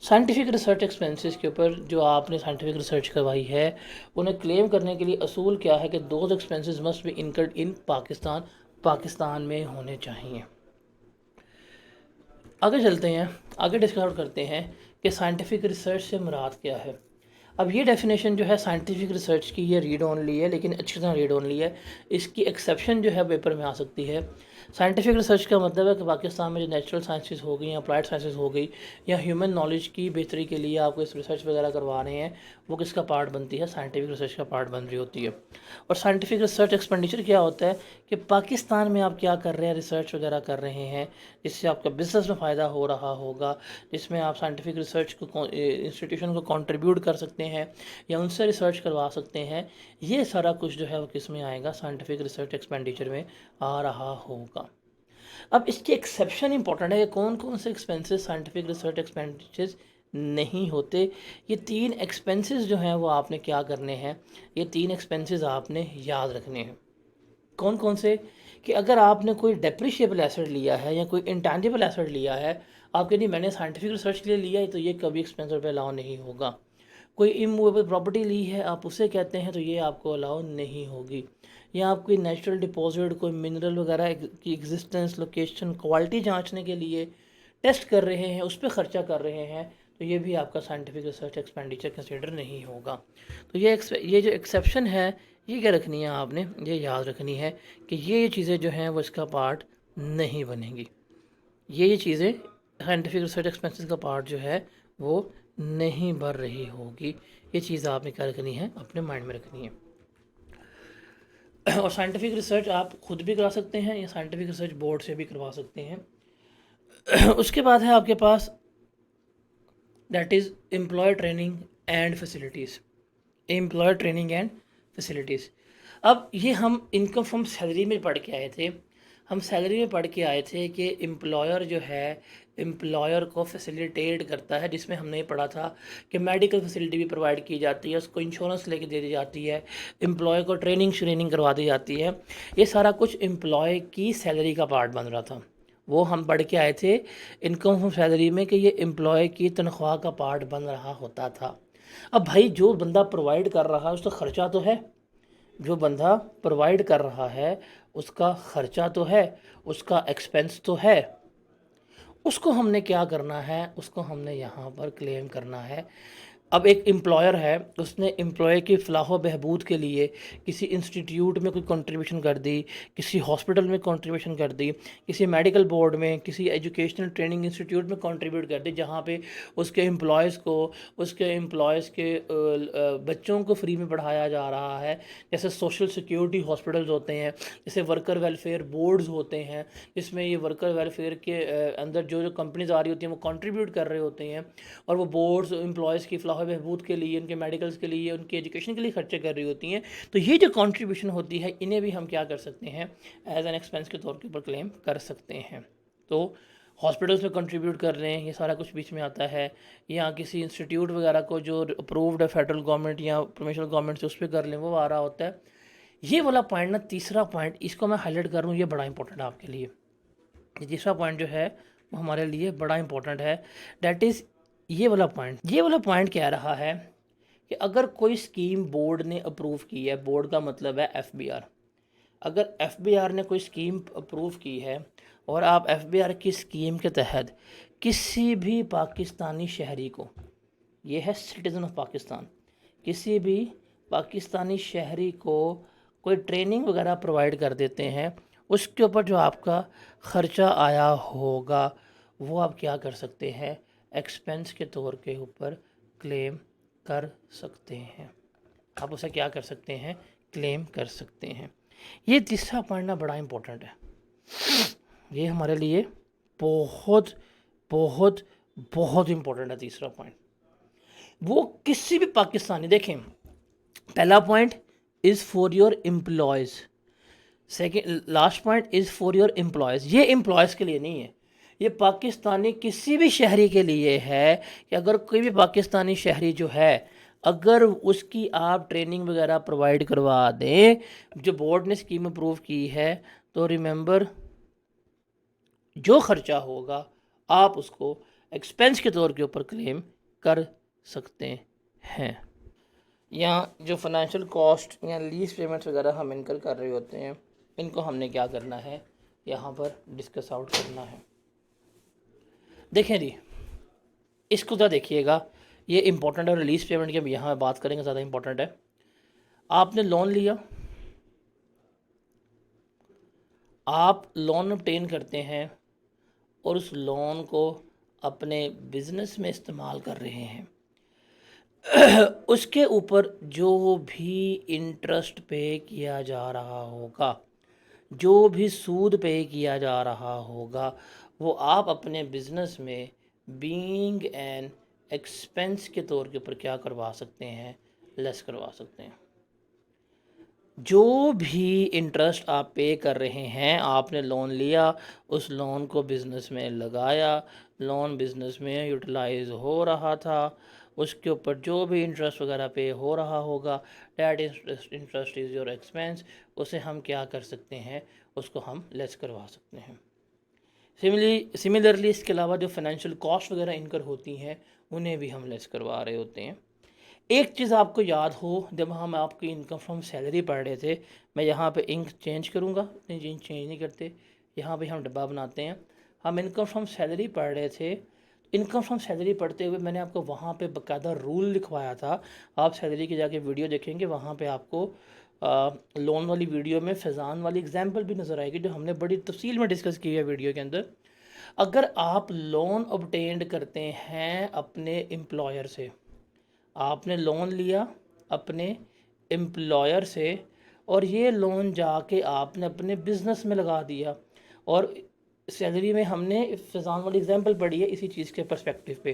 साइंटिफिक रिसर्च एक्सपेंसेस के ऊपर जो आपने साइंटिफिक रिसर्च करवाई है उन्हें क्लेम करने के लिए असूल क्या है कि those expenses must be incurred in Pakistan, Pakistan में होने चाहिए। आगे चलते हैं, आगे डिस्कस करते हैं कि साइंटिफिक रिसर्च से मुराद क्या है। अब ये डेफिनेशन जो है साइंटिफिक रिसर्च की, ये रीड ओनली है, लेकिन अच्छी तरह रीड ओनली है। इसकी एक्सेप्शन जो है पेपर में आ सकती है। साइंटिफिक रिसर्च का मतलब है कि पाकिस्तान में जो नेचुरल साइंसेस हो गई या अप्लाइड साइंसेस हो गई या ह्यूमन नॉलेज की बेहतरी के लिए आपको इस रिसर्च वगैरह करवा रहे हैं, वो किसका पार्ट बनती है, साइंटिफिक रिसर्च का पार्ट बन रही होती है। और साइंटिफिक रिसर्च एक्सपेंडिचर क्या होता है कि पाकिस्तान में आप क्या कर रहे हैं, रिसर्च वगैरह कर रहे हैं जिससे आपका बिजनेस में फ़ायदा हो रहा होगा, जिसमें आप साइंटिफिक रिसर्च को इंस्टीट्यूशन को कंट्रीब्यूट कर सकते हैं या उनसे रिसर्च करवा सकते हैं। ये सारा कुछ जो है वो किस में आएगा, साइंटिफिक रिसर्च एक्सपेंडिचर में आ रहा होगा। अब इसके एक्सेप्शन इंपॉर्टेंट है कि कौन कौन से एक्सपेंसेस साइंटिफिक रिसर्च एक्सपेंडिचर्स नहीं होते। ये 3 एक्सपेंसेस जो हैं वो आपने क्या करने हैं, ये 3 एक्सपेंसेस आपने याद रखने हैं। कौन कौन से, कि अगर आपने कोई डेप्रिशिएबल एसेट लिया है या कोई इंटेंजिबल एसेट लिया है, आपके नहीं मैंने साइंटिफिक रिसर्च के लिए लिया है, तो ये कभी एक्सपेंस पे अलाउ नहीं होगा। कोई इमूवेबल प्रॉपर्टी ली है आप उसे कहते हैं, तो ये आपको अलाउ नहीं होगी। या आप कोई नेचुरल डिपॉजिट, कोई मिनरल वगैरह की एग्जिस्टेंस, लोकेशन, क्वालिटी जांचने के लिए टेस्ट कर रहे हैं, उस पर ख़र्चा कर रहे हैं, तो ये भी आपका साइंटिफिक रिसर्च एक्सपेंडिचर कंसिडर नहीं होगा। तो ये जो एक्सेप्शन है ये क्या रखनी है आपने, ये याद रखनी है कि ये चीज़ें जो हैं वो इसका पार्ट नहीं बनेंगी। ये चीज़ें साइंटिफिक रिसर्च एक्सपेंसेस का पार्ट जो है वो नहीं भर रही होगी। ये चीज़ आपने क्या रखनी है, अपने माइंड में रखनी है। और साइंटिफिक रिसर्च आप खुद भी करा सकते हैं या साइंटिफिक रिसर्च बोर्ड से भी करवा सकते हैं। उसके बाद है आपके पास that is employ training and facilities, employ training and facilities. अब ये हम इनकम फ्रॉम सैलरी में पढ़ के आए थे, हम सैलरी में पढ़ के आए थे कि एम्प्लॉयर जो है एम्प्लॉयर को फैसिलिटेट करता है, जिसमें हमने पढ़ा था कि मेडिकल फैसिलिटी भी प्रोवाइड की जाती है, उसको इंश्योरेंस लेके दे दी जाती है, एम्प्लॉय को ट्रेनिंग करवा दी जाती है। ये सारा कुछ एम्प्लॉय की सैलरी का पार्ट बन रहा था, वो हम पढ़ के आए थे इनकम फ्रॉम सैलरी में कि ये एम्प्लॉय की तनख्वाह का पार्ट बन रहा होता था। अब भाई जो बंदा प्रोवाइड कर रहा है उसका ख़र्चा तो है, जो बंदा प्रोवाइड कर रहा है उसका ख़र्चा तो है, उसका एक्सपेंस तो है, उसको हमने क्या करना है, उसको हमने यहाँ पर क्लेम करना है। अब एक एम्प्लॉयर है, उसने एम्प्लॉय की फ़लाह बहबूद के लिए किसी इंस्टीट्यूट में कोई कंट्रीब्यूशन कर दी, किसी हॉस्पिटल में कंट्रीब्यूशन कर दी, किसी मेडिकल बोर्ड में, किसी एजुकेशनल ट्रेनिंग इंस्टीट्यूट में कंट्रीब्यूट कर दी, जहाँ पे उसके एम्प्लॉयज़ को, उसके एम्प्लॉयज़ के बच्चों को फ्री में पढ़ाया जा रहा है। जैसे सोशल सिक्योरिटी हॉस्पिटल्स होते हैं, जैसे वर्कर वेलफेयर बोर्ड्स होते हैं, जिसमें ये वर्कर वेलफेयर के अंदर जो जो कंपनीज आ रही होती हैं वो कंट्रीब्यूट कर रहे होते हैं, और वो बोर्ड्स एम्प्लॉयज़ की फ़लाह बहबूद के लिए, उनके मेडिकल्स के लिए, उनकी एजुकेशन के लिए खर्चे कर रही होती हैं। तो ये जो कंट्रीब्यूशन होती है इन्हें भी हम क्या कर सकते हैं, एज एन एक्सपेंस के तौर के ऊपर क्लेम कर सकते हैं। तो हॉस्पिटल्स में कंट्रीब्यूट कर रहे हैं, ये सारा कुछ बीच में आता है, या किसी इंस्टीट्यूट वगैरह को जो अप्रूव्ड है फेडरल गवर्नमेंट या प्रोविंशियल गवर्नमेंट से, उस पर कर लें, वो आ रहा होता है। ये वाला पॉइंट ना, तीसरा पॉइंट, इसको मैं हाईलाइट कर रहा हूँ, ये बड़ा इंपॉर्टेंट है आपके लिए। ये तीसरा पॉइंट जो है वो हमारे लिए बड़ा इंपॉर्टेंट है, डैट इज़ ये वाला पॉइंट कह रहा है कि अगर कोई स्कीम बोर्ड ने अप्रूव की है, बोर्ड का मतलब है एफबीआर, अगर एफबीआर ने कोई स्कीम अप्रूव की है और आप एफबीआर की स्कीम के तहत किसी भी पाकिस्तानी शहरी को, ये है सिटीज़न ऑफ पाकिस्तान, किसी भी पाकिस्तानी शहरी को कोई ट्रेनिंग वगैरह प्रोवाइड कर देते हैं, उसके ऊपर जो आपका ख़र्चा आया होगा वो आप क्या कर सकते हैं, एक्सपेंस के तौर के ऊपर क्लेम कर सकते हैं। आप उसे क्या कर सकते हैं, क्लेम कर सकते हैं। ये तीसरा पॉइंट ना बड़ा इम्पोर्टेंट है, ये हमारे लिए बहुत बहुत बहुत इम्पोर्टेंट है। तीसरा पॉइंट वो किसी भी पाकिस्तानी, देखें पहला point is for your employees, second last point is for your employees. ये एम्प्लॉयज़ के लिए नहीं है, ये पाकिस्तानी किसी भी शहरी के लिए है कि अगर कोई भी पाकिस्तानी शहरी जो है, अगर उसकी आप ट्रेनिंग वगैरह प्रोवाइड करवा दें जो बोर्ड ने स्कीम अप्रूव की है, तो रिमेंबर जो ख़र्चा होगा आप उसको एक्सपेंस के तौर के ऊपर क्लेम कर सकते हैं। या जो फाइनेंशियल कॉस्ट या लीज पेमेंट्स वगैरह हम इनकर कर रहे होते हैं, इनको हमने क्या करना है यहाँ पर डिस्कस आउट करना है। देखें जी, इसको ज़रा देखिएगा, ये इंपॉर्टेंट है। रिलीज पेमेंट की हम यहाँ बात करेंगे, ज़्यादा इंपॉर्टेंट है। आपने लोन लिया, आप लोन ऑब्टेन करते हैं और उस लोन को अपने बिज़नेस में इस्तेमाल कर रहे हैं, उसके ऊपर जो भी इंटरेस्ट पे किया जा रहा होगा, जो भी सूद पे किया जा रहा होगा, वो आप अपने बिज़नेस में बीइंग एन एक्सपेंस के तौर के ऊपर क्या करवा सकते हैं, लेस करवा सकते हैं। जो भी इंटरेस्ट आप पे कर रहे हैं, आपने लोन लिया, उस लोन को बिज़नेस में लगाया, लोन बिज़नेस में यूटिलाइज हो रहा था, उसके ऊपर जो भी इंटरेस्ट वगैरह पे हो रहा होगा, that interest is your expense, उसे हम क्या कर सकते हैं, उसको हम लेस करवा सकते हैं। सिमिलरली इसके अलावा जो फाइनेंशियल कॉस्ट वगैरह इनकर होती हैं, उन्हें भी हम लेस करवा रहे होते हैं। एक चीज़ आपको याद हो, जब हम आपकी इनकम फ्रॉम सैलरी पढ़ रहे थे, मैं यहाँ पे इंक चेंज करूँगा, नहीं चेंज नहीं करते, यहाँ पे हम डब्बा बनाते हैं। हम इनकम फ्रॉम सैलरी पढ़ रहे थे, इनकम फ्रॉम सैलरी पढ़ते हुए मैंने आपको वहाँ पे बाकायदा रूल लिखवाया था। आप सैलरी की जाके वीडियो देखेंगे, वहाँ पे आपको लोन वाली वीडियो में फैज़ान वाली एग्जांपल भी नज़र आएगी, जो हमने बड़ी तफसील में डिस्कस की है वीडियो के अंदर। अगर आप लोन ऑब्टेन करते हैं अपने एम्प्लॉयर से, आपने लोन लिया अपने एम्प्लॉयर से और ये लोन जाके आपने अपने बिज़नेस में लगा दिया, और सैलरी में हमने फैज़ान वाली एग्जांपल पढ़ी है इसी चीज़ के पर्सपेक्टिव पे।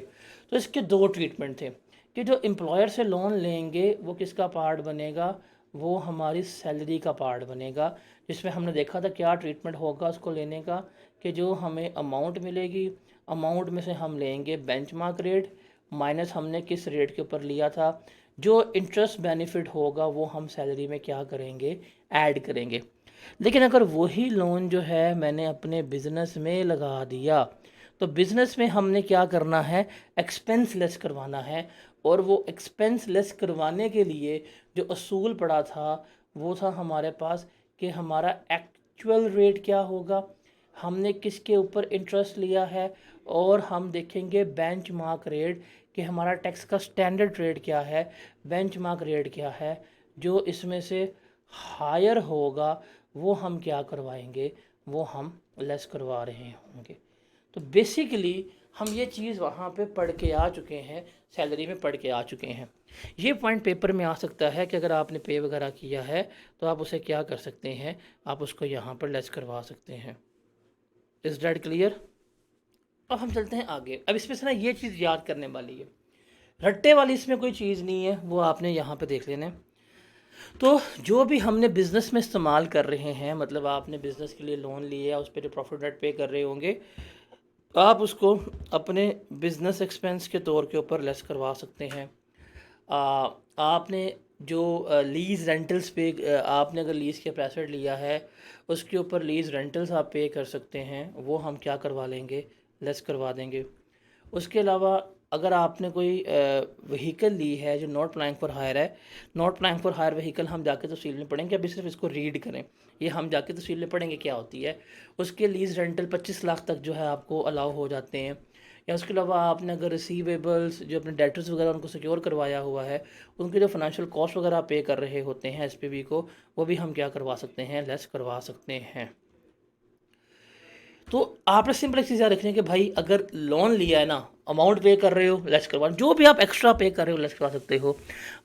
तो इसके दो ट्रीटमेंट थे कि जो एम्प्लॉयर से लोन लेंगे वो किसका पार्ट बनेगा, वो हमारी सैलरी का पार्ट बनेगा, जिसमें हमने देखा था क्या ट्रीटमेंट होगा उसको लेने का, कि जो हमें अमाउंट मिलेगी, अमाउंट में से हम लेंगे बेंचमार्क रेट माइनस हमने किस रेट के ऊपर लिया था, जो इंटरेस्ट बेनिफिट होगा वो हम सैलरी में क्या करेंगे, ऐड करेंगे। लेकिन अगर वही लोन जो है मैंने अपने बिज़नेस में लगा दिया, तो बिज़नेस में हमने क्या करना है, एक्सपेंस लेस करवाना है। और वो एक्सपेंस लेस करवाने के लिए जो असूल पड़ा था वो था हमारे पास कि हमारा एक्चुअल रेट क्या होगा, हमने किसके ऊपर इंटरेस्ट लिया है, और हम देखेंगे बेंचमार्क रेट कि हमारा टैक्स का स्टैंडर्ड रेट क्या है, बेंचमार्क रेट क्या है। जो इसमें से हायर होगा वो हम क्या करवाएंगे, वो हम लेस करवा रहे होंगे। तो बेसिकली हम ये चीज़ वहाँ पे पढ़ के आ चुके हैं, सैलरी में पढ़ के आ चुके हैं। ये पॉइंट पेपर में आ सकता है कि अगर आपने पे वगैरह किया है तो आप उसे क्या कर सकते हैं, आप उसको यहाँ पर लेस करवा सकते हैं। Is that clear? अब हम चलते हैं आगे। अब इसमें से ना ये चीज़ याद करने वाली है, रट्टे वाली इसमें कोई चीज़ नहीं है, वो आपने यहाँ पे देख लेना है। तो जो भी हमने बिज़नेस में इस्तेमाल कर रहे हैं, मतलब आपने बिज़नेस के लिए लोन लिया, उस पर जो प्रॉफिट नेट पे कर रहे होंगे, आप उसको अपने बिज़नेस एक्सपेंस के तौर के ऊपर लेस करवा सकते हैं। आपने जो लीज़ रेंटल्स पे, आपने अगर लीज़ के पैसे लिया है उसके ऊपर लीज़ रेंटल्स आप पे कर सकते हैं, वो हम क्या करवा लेंगे, लेस करवा देंगे। उसके अलावा अगर आपने कोई व्हीकल ली है जो नॉट प्लाइंग फॉर हायर है, not plying for hire vehicle हम जाके तफसील में पढ़ेंगे, अभी सिर्फ इसको रीड करें, ये हम जाके तफसील में पढ़ेंगे क्या होती है। उसके लीज़ रेंटल 25 लाख तक जो है आपको अलाउ हो जाते हैं। या उसके अलावा आपने अगर रिसीवेबल्स जो अपने डेटर्स वगैरह उनको सिक्योर करवाया हुआ है, उनके जो फाइनेंशियल कॉस्ट वगैरह पे कर रहे होते हैं एसपीवी को, वो भी हम क्या करवा सकते हैं, लेस करवा सकते हैं। तो आपने सिंपल एक चीज़ याद रखनी है कि भाई अगर लोन लिया है ना, अमाउंट पे कर रहे हो लेस करवा, जो भी आप एक्स्ट्रा पे कर रहे हो लेस करवा सकते हो।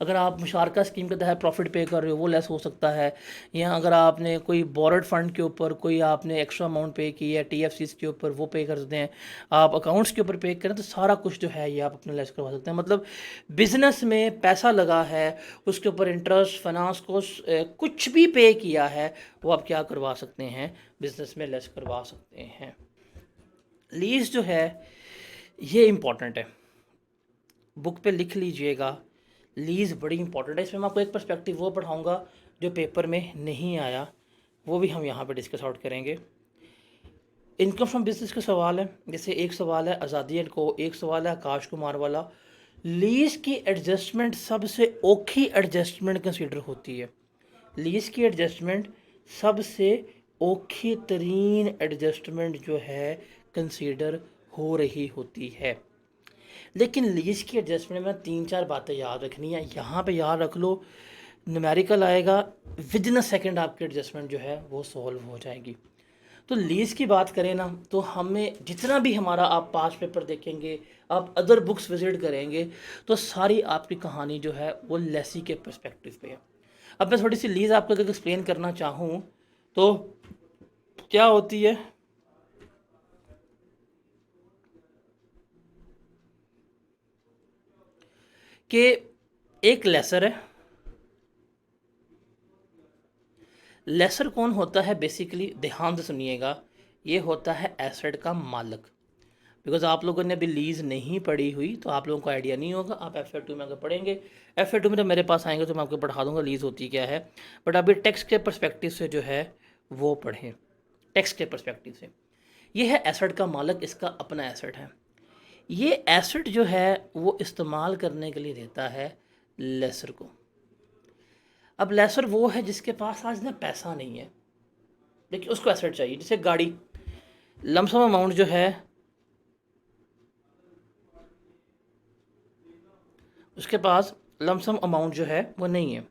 अगर आप मुशारका स्कीम के तहत प्रॉफिट पे कर रहे हो वो लेस हो सकता है, या अगर आपने कोई बोरड फंड के ऊपर कोई आपने एक्स्ट्रा अमाउंट पे की है TFCs के ऊपर वो पे कर सकते हैं। आप अकाउंट्स के ऊपर पे करें तो सारा कुछ जो है ये आप अपने लेस करवा सकते हैं। मतलब बिजनेस में पैसा लगा है, उसके ऊपर इंटरेस्ट फाइनेंस कोस्ट कुछ भी पे किया है वो आप क्या करवा सकते हैं, बिजनेस में लेस करवा सकते हैं। लीज जो है ये इम्पॉर्टेंट है, बुक पे लिख लीजिएगा, लीज़ बड़ी इंपॉर्टेंट है। इसमें मैं आपको एक पर्सपेक्टिव वो पढ़ाऊँगा जो पेपर में नहीं आया, वो भी हम यहाँ पे डिस्कस आउट करेंगे। इनकम फ्रॉम बिजनेस का सवाल है, जैसे एक सवाल है आज़ादी एंड को, एक सवाल है आकाश कुमार वाला। लीज की एडजस्टमेंट सबसे औखी एडजस्टमेंट कंसीडर होती है। लीज की एडजस्टमेंट सबसे औखी तरीन एडजस्टमेंट जो है कंसीडर हो रही होती है। लेकिन लीज की एडजस्टमेंट में 3-4 बातें याद रखनी है, यहाँ पे याद रख लो, न्यूमेरिकल आएगा, विद इन अ सेकेंड आपकी एडजस्टमेंट जो है वो सॉल्व हो जाएगी। तो लीज की बात करें ना, तो हमें जितना भी हमारा आप पास पेपर देखेंगे, आप अदर बुक्स विजिट करेंगे, तो सारी आपकी कहानी जो है वो लेसी के पर्सपेक्टिव पे है। अब मैं थोड़ी सी लीज आपको अगर एक्सप्लेन करना चाहूँ तो क्या होती है कि एक लेसर है। लेसर कौन होता है बेसिकली, ध्यान से सुनिएगा, ये होता है एसेट का मालिक। बिकॉज आप लोगों ने अभी लीज नहीं पढ़ी हुई तो आप लोगों को आइडिया नहीं होगा, आप FA2 में अगर पढ़ेंगे, FA2 में तो मेरे पास आएंगे तो मैं आपको पढ़ा दूंगा लीज होती क्या है। बट अभी टेक्स्ट के पर्सपेक्टिव से जो है वो पढ़ें, टेक्स्ट के पर्सपेक्टिव से। ये है एसेट का मालिक, इसका अपना एसेट है। ये एसेट जो है वो इस्तेमाल करने के लिए देता है लेसर को। अब लेसर वो है जिसके पास आज ना पैसा नहीं है, देखिए उसको एसेट चाहिए। जैसे गाड़ी, लमसम अमाउंट जो है उसके पास लमसम अमाउंट जो है वो नहीं है,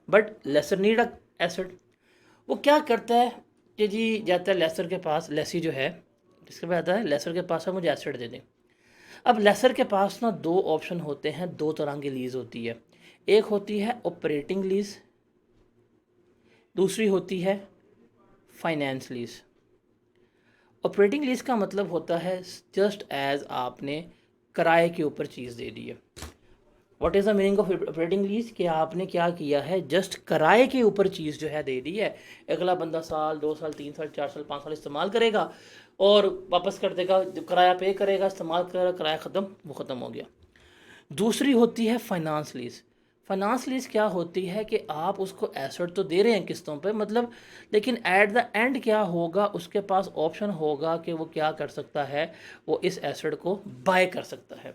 but lessor need a asset. वो क्या करता है कि जी जाता है लेसर के पास, लेसी जो है जिसके पास आता है लेसर के पास है, मुझे एसेट दे दें। अब लेसर के पास ना दो ऑप्शन होते हैं, दो तरह की लीज होती है। एक होती है ऑपरेटिंग लीज, दूसरी होती है फाइनेंस लीज। ऑपरेटिंग लीज का मतलब होता है जस्ट एज आपने किराए के ऊपर चीज़ दे दी है। What is the meaning of operating lease, कि आपने क्या किया है, जस्ट किराए के ऊपर चीज़ जो है दे दी है। अगला बंदा साल 2 साल 3 साल 4 साल 5 साल इस्तेमाल करेगा और वापस कर देगा, जब किराया पे करेगा, इस्तेमाल करेगा, किराया ख़त्म, वो ख़त्म हो गया। दूसरी होती है फाइनेंस लीज। फाइनेंस लीज क्या होती है कि आप उसको एसेट तो दे रहे हैं किस्तों पे, मतलब, लेकिन एट द एंड क्या होगा, उसके पास ऑप्शन होगा कि वो क्या कर सकता है, वो इस एसेट को बाय कर सकता है।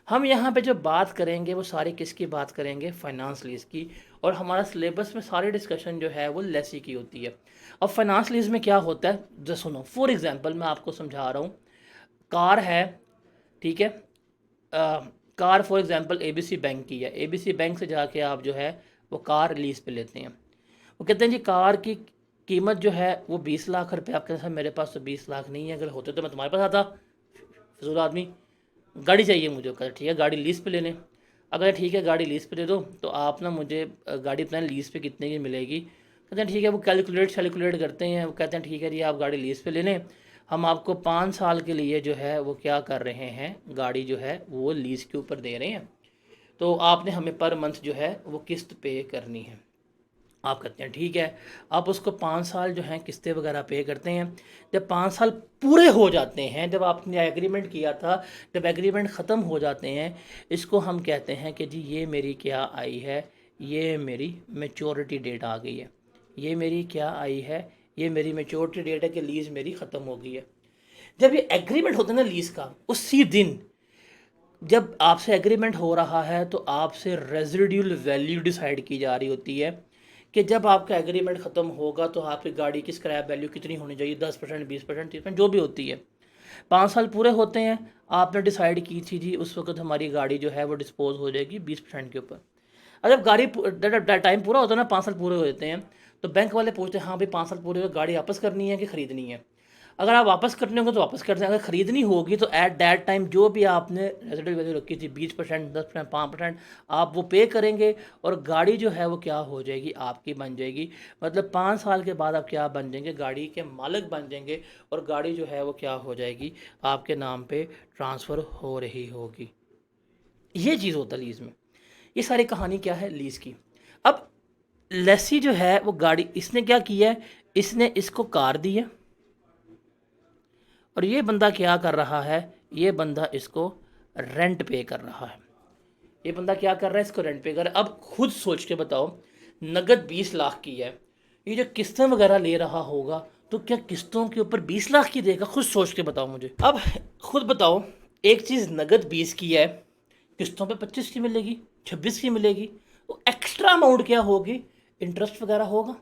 हम यहाँ पे जो बात करेंगे वो सारी किसकी बात करेंगे, फाइनेंस लीज की। और हमारा सिलेबस में सारी डिस्कशन जो है वो लेसी की होती है। अब फाइनेंस लीज में क्या होता है, जो सुनो, फॉर एग्जांपल मैं आपको समझा रहा हूँ। कार है, ठीक है, car for example ABC bank की है। ABC बैंक से जाके आप जो है वो कार लीज पे लेते हैं। वो कहते हैं जी कार की कीमत जो है वो 20 लाख रुपए। आप कहते हैं मेरे पास तो 20 लाख नहीं है, अगर होते तो मैं तुम्हारे पास आता, फिजूल आदमी, गाड़ी चाहिए मुझे। कहते ठीक है गाड़ी लीज पे ले लें। अगर ठीक है गाड़ी लीज पे दे दो तो आप ना मुझे गाड़ी अपना लीज पे कितने की मिलेगी। कहते हैं ठीक है, वो कैलकुलेट करते हैं। वो कहते हैं ठीक है जी आप गाड़ी लीज पे ले लें, हम आपको 5 साल के लिए जो है वो क्या कर रहे हैं, गाड़ी जो है वो लीज के ऊपर दे रहे हैं। तो आपने हमें पर मंथ जो है वो किस्त पे करनी है। आप कहते हैं ठीक है, आप उसको 5 साल जो हैं किस्तें वगैरह पे करते हैं। जब 5 साल पूरे हो जाते हैं, जब आपने एग्रीमेंट किया था, जब एग्रीमेंट ख़त्म हो जाते हैं, इसको हम कहते हैं कि जी ये मेरी क्या आई है, ये मेरी मेच्योरिटी डेट आ गई है। ये मेरी क्या आई है, ये मेरी मेच्योरिटी डेट है कि लीज़ मेरी ख़त्म हो गई है। जब ये एग्रीमेंट होता है ना लीज़ का, उसी दिन जब आपसे एग्रीमेंट हो रहा है तो आपसे रेजिड्यूल वैल्यू डिसाइड की जा रही होती है कि जब आपका एग्रीमेंट ख़त्म होगा तो आपकी गाड़ी की स्क्रैप वैल्यू कितनी होनी चाहिए, 10%, 20%, 30%, जो भी होती है। 5 साल पूरे होते हैं, आपने डिसाइड की थी जी उस वक्त हमारी गाड़ी जो है वो डिस्पोज हो जाएगी 20% के ऊपर। और जब गाड़ी टाइम पूरा होता है ना, 5 साल पूरे हो जाते हैं, तो बैंक वाले पूछते हैं हाँ भाई 5 साल पूरे हुए, गाड़ी वापस करनी है कि ख़रीदनी है। अगर आप वापस करने होंगे तो वापस कर दें, अगर ख़रीदनी होगी तो एट दैट टाइम जो भी आपने रेजिडुअल वैल्यू रखी थी 20%, 10%, 5%, आप वो पे करेंगे और गाड़ी जो है वो क्या हो जाएगी, आपकी बन जाएगी। मतलब 5 साल के बाद आप क्या बन जाएंगे, गाड़ी के मालिक बन जाएंगे और गाड़ी जो है वो क्या हो जाएगी, आपके नाम पे ट्रांसफ़र हो रही होगी। ये चीज़ होता है लीज़ में। ये सारी कहानी क्या है लीज़ की। अब लेसी जो है वो गाड़ी, इसने क्या किया है, इसने इसको कार दी है और ये बंदा क्या कर रहा है, ये बंदा इसको रेंट पे कर रहा है। ये बंदा क्या कर रहा है, इसको रेंट पे कर रहा है। अब खुद सोच के बताओ, नगद 20 लाख की है, ये जो किस्तें वगैरह ले रहा होगा तो क्या किस्तों के ऊपर 20 लाख की देगा? खुद सोच के बताओ मुझे। अब खुद बताओ, एक चीज़ नगद 20 की है, किस्तों पे 25 की मिलेगी, 26 की मिलेगी, तो एक्स्ट्रा अमाउंट क्या होगी, इंटरेस्ट वगैरह होगा।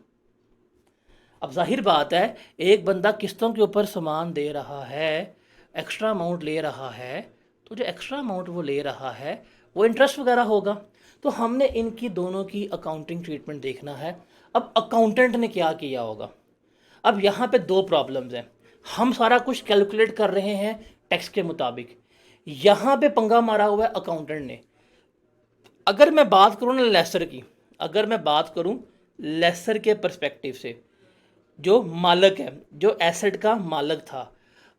अब जाहिर बात है, एक बंदा किस्तों के ऊपर सामान दे रहा है, एक्स्ट्रा अमाउंट ले रहा है, तो जो एक्स्ट्रा अमाउंट वो ले रहा है वो इंटरेस्ट वगैरह होगा। तो हमने इनकी दोनों की अकाउंटिंग ट्रीटमेंट देखना है। अब अकाउंटेंट ने क्या किया होगा, अब यहाँ पे दो प्रॉब्लम्स हैं। हम सारा कुछ कैलकुलेट कर रहे हैं टैक्स के मुताबिक, यहाँ पे पंगा मारा हुआ है अकाउंटेंट ने। अगर मैं बात करूँ ना लेसर की, अगर मैं बात करूँ लेसर के पर्सपेक्टिव से, जो मालक है, जो एसेट का मालक था,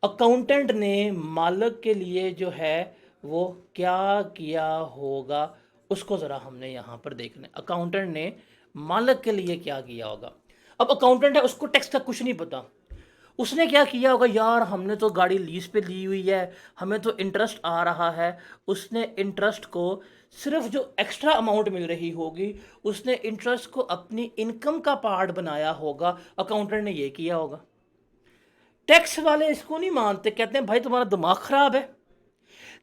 अकाउंटेंट ने मालक के लिए जो है वो क्या किया होगा, उसको ज़रा हमने यहाँ पर देखना है। अकाउंटेंट ने मालक के लिए क्या किया होगा। अब अकाउंटेंट है, उसको टैक्स का कुछ नहीं पता। उसने क्या किया होगा, यार हमने तो गाड़ी लीज पे ली हुई है, हमें तो इंटरेस्ट आ रहा है। उसने इंटरेस्ट को, सिर्फ जो एक्स्ट्रा अमाउंट मिल रही होगी, उसने इंटरेस्ट को अपनी इनकम का पार्ट बनाया होगा। अकाउंटेंट ने ये किया होगा। टैक्स वाले इसको नहीं मानते, कहते हैं भाई तुम्हारा दिमाग खराब है।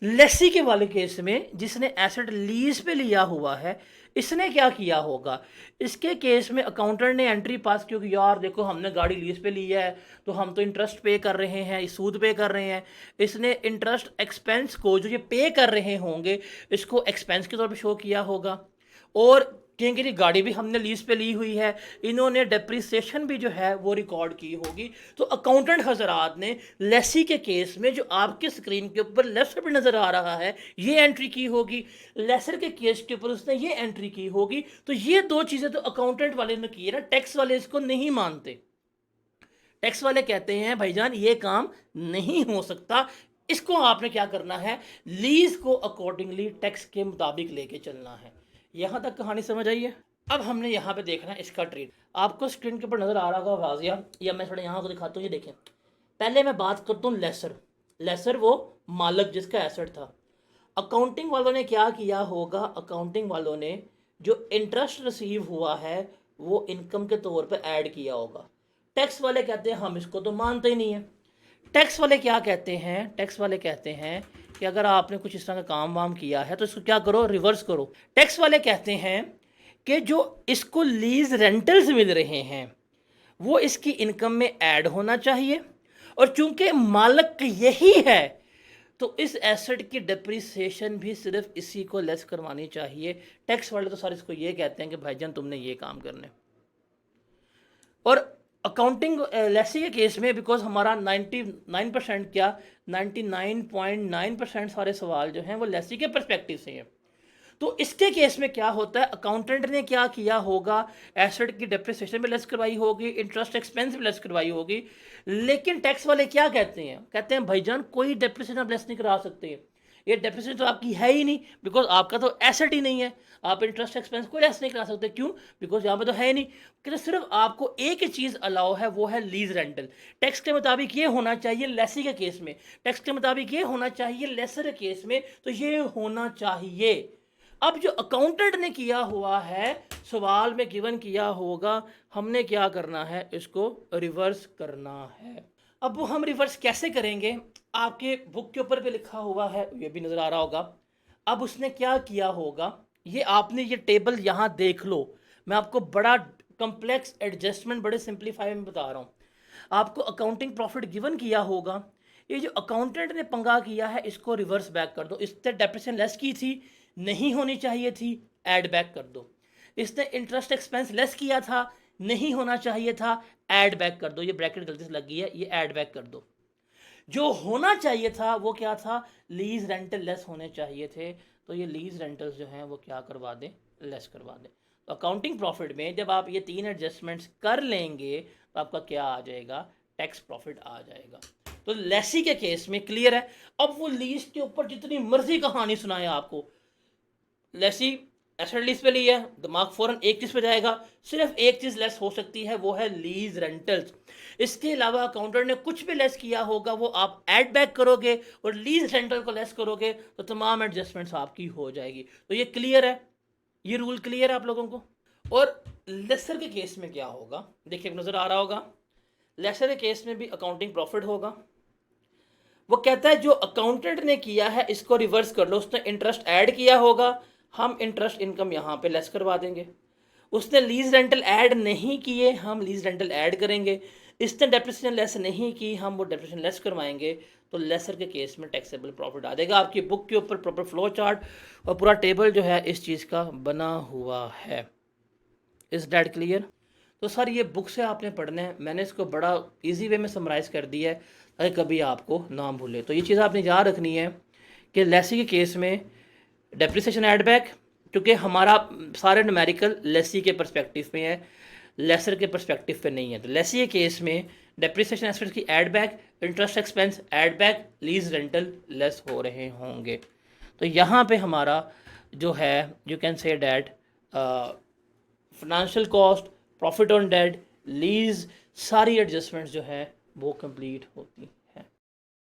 लेसी के वाले केस में, जिसने एसेट लीज पे लिया हुआ है, इसने क्या किया होगा, इसके केस में अकाउंटेंट ने एंट्री पास की होगी, यार देखो हमने गाड़ी लीज पे ली है तो हम तो इंटरेस्ट पे कर रहे हैं, सूद पे कर रहे हैं। इसने इंटरेस्ट एक्सपेंस को जो ये पे कर रहे होंगे, इसको एक्सपेंस के तौर पे शो किया होगा। और कहेंगे जी गाड़ी भी हमने लीज पे ली हुई है, इन्होंने डेप्रिसिएशन भी जो है वो रिकॉर्ड की होगी। तो अकाउंटेंट हजरात ने लेसी के केस में, जो आपके स्क्रीन के ऊपर लेफ्ट साइड पे नज़र आ रहा है, ये एंट्री की होगी। लेसर के केस के ऊपर उसने ये एंट्री की होगी। तो ये दो चीज़ें तो अकाउंटेंट वाले ने की है ना, टैक्स वाले इसको नहीं मानते। टैक्स वाले कहते हैं भाईजान ये काम नहीं हो सकता, इसको आपने क्या करना है, लीज को अकॉर्डिंगली टैक्स के मुताबिक लेके चलना है। यहाँ तक कहानी समझ आई है। अब हमने यहाँ पे देखना है इसका ट्रेड। आपको स्क्रीन के ऊपर नज़र आ रहा होगा वाजिया, या मैं थोड़ा यहाँ को दिखाता हूँ, ये देखें। पहले मैं बात करता हूँ लेसर। लेसर वो मालक जिसका एसेट था। अकाउंटिंग वालों ने क्या किया होगा, अकाउंटिंग वालों ने जो इंटरेस्ट रिसीव हुआ है वो इनकम के तौर पर ऐड किया होगा। टैक्स वाले कहते हैं हम इसको तो मानते ही नहीं है। टैक्स वाले क्या कहते हैं, टैक्स वाले कहते हैं कि अगर आपने कुछ इस तरह का काम वाम किया है तो इसको क्या करो, रिवर्स करो। टैक्स वाले कहते हैं कि जो इसको लीज रेंटल्स मिल रहे हैं वो इसकी इनकम में ऐड होना चाहिए, और चूंकि मालक यही है तो इस एसेट की डेप्रिसिएशन भी सिर्फ इसी को लेस करवानी चाहिए। टैक्स वाले तो सारे इसको ये कहते हैं कि भाईजान तुमने ये काम करने। और अकाउंटिंग लेसी के केस में, बिकॉज हमारा 99% क्या, 99.9% सारे सवाल जो हैं वो लेसी के पर्सपेक्टिव से हैं। तो इसके केस में क्या होता है, अकाउंटेंट ने क्या किया होगा, एसेट की डेप्रिसिएशन भी लेस करवाई होगी, इंटरेस्ट एक्सपेंस भी लेस करवाई होगी। लेकिन टैक्स वाले क्या कहते हैं, कहते हैं भाईजान कोई डेप्रिसिएशन आप लेस नहीं करा सकते, ये डेप्रिसिएशन तो आपकी है ही नहीं, बिकॉज आपका तो एसेट ही नहीं है। आप इंटरेस्ट एक्सपेंस को लेस नहीं करा सकते, क्यों, बिकॉज यहाँ पे तो है ही नहीं। कि सिर्फ आपको एक ही चीज़ अलाउ है, वो है लीज रेंटल। टैक्स के मुताबिक ये होना चाहिए लेसी के केस में, टैक्स के मुताबिक ये होना चाहिए लेसर के केस में, तो ये होना चाहिए। अब जो अकाउंटेंट ने किया हुआ है, सवाल में गिवन किया होगा, हमने क्या करना है, इसको रिवर्स करना है। अब वो हम रिवर्स कैसे करेंगे, आपके बुक के ऊपर भी लिखा हुआ है, ये भी नज़र आ रहा होगा। अब उसने क्या किया होगा, ये आपने ये टेबल यहाँ देख लो, मैं आपको बड़ा कम्प्लेक्स एडजस्टमेंट बड़े सिंप्लीफाई में बता रहा हूँ। आपको अकाउंटिंग प्रॉफिट गिवन किया होगा, ये जो अकाउंटेंट ने पंगा किया है इसको रिवर्स बैक कर दो। इससे डेप्रिसिएशन लेस की थी, नहीं होनी चाहिए थी, ऐड बैक कर दो। इसने इंटरेस्ट एक्सपेंस लेस किया था, नहीं होना चाहिए था, ऐड बैक कर दो, ये ब्रैकेट गलती से लगी है, ये ऐड बैक कर दो। जो होना चाहिए था वो क्या था, लीज रेंटल लेस होने चाहिए थे, तो ये लीज रेंटल्स जो हैं वो क्या करवा दें, लेस करवा दें। तो अकाउंटिंग प्रॉफिट में जब आप ये 3 एडजस्टमेंट्स कर लेंगे तो आपका क्या आ जाएगा, टैक्स प्रॉफिट आ जाएगा। तो लेसी के केस में क्लियर है। अब वो लीज के ऊपर जितनी मर्जी कहानी सुनाए आपको, लेसी एसेट लीज पे लिया है, दिमाग फौरन एक चीज पे जाएगा, सिर्फ एक चीज लेस हो सकती है, वो है लीज रेंटल्स। इसके अलावा अकाउंटेंट ने कुछ भी लेस किया होगा वो आप ऐड बैक करोगे और लीज रेंटल को लेस करोगे तो तमाम एडजस्टमेंट्स आपकी हो जाएगी। तो ये क्लियर है, ये रूल क्लियर है आप लोगों को। और लेसर के केस में क्या होगा, देखिए नजर आ रहा होगा, लेसर के केस में भी अकाउंटिंग प्रॉफिट होगा। वो कहता है जो अकाउंटेंट ने किया है इसको रिवर्स कर लो, उसने इंटरेस्ट ऐड किया होगा, हम इंटरेस्ट इनकम यहाँ पे लेस करवा देंगे। उसने लीज रेंटल ऐड नहीं किए, हम लीज रेंटल ऐड करेंगे। इसने डेप्रिसिएशन लेस नहीं की, हम वो डेप्रिसिएशन लेस करवाएंगे। तो लेसर के केस में टैक्सेबल प्रॉफिट आ जाएगा। आपकी बुक के ऊपर प्रॉपर फ्लो चार्ट और पूरा टेबल जो है इस चीज़ का बना हुआ है। Is that clear? तो सर ये बुक से आपने पढ़ना है, मैंने इसको बड़ा इजी वे में समराइज कर दिया है ताकि कभी आपको ना भूले। तो ये चीज़ आपने याद रखनी है कि लेसी के केस में डेप्रिसिएशन ऐड बैक, क्योंकि हमारा सारे न्यूमेरिकल लेसी के पर्सपेक्टिव में है, लेसर के पर्सपेक्टिव पे नहीं है। तो लेसी के केस में डेप्रिसिएशन एसेट्स की add back, interest expense add back, lease rental less हो रहे होंगे। तो यहाँ पे हमारा जो है you can say that financial cost, profit on debt, lease, सारी एडजस्टमेंट्स जो है वो कंप्लीट होती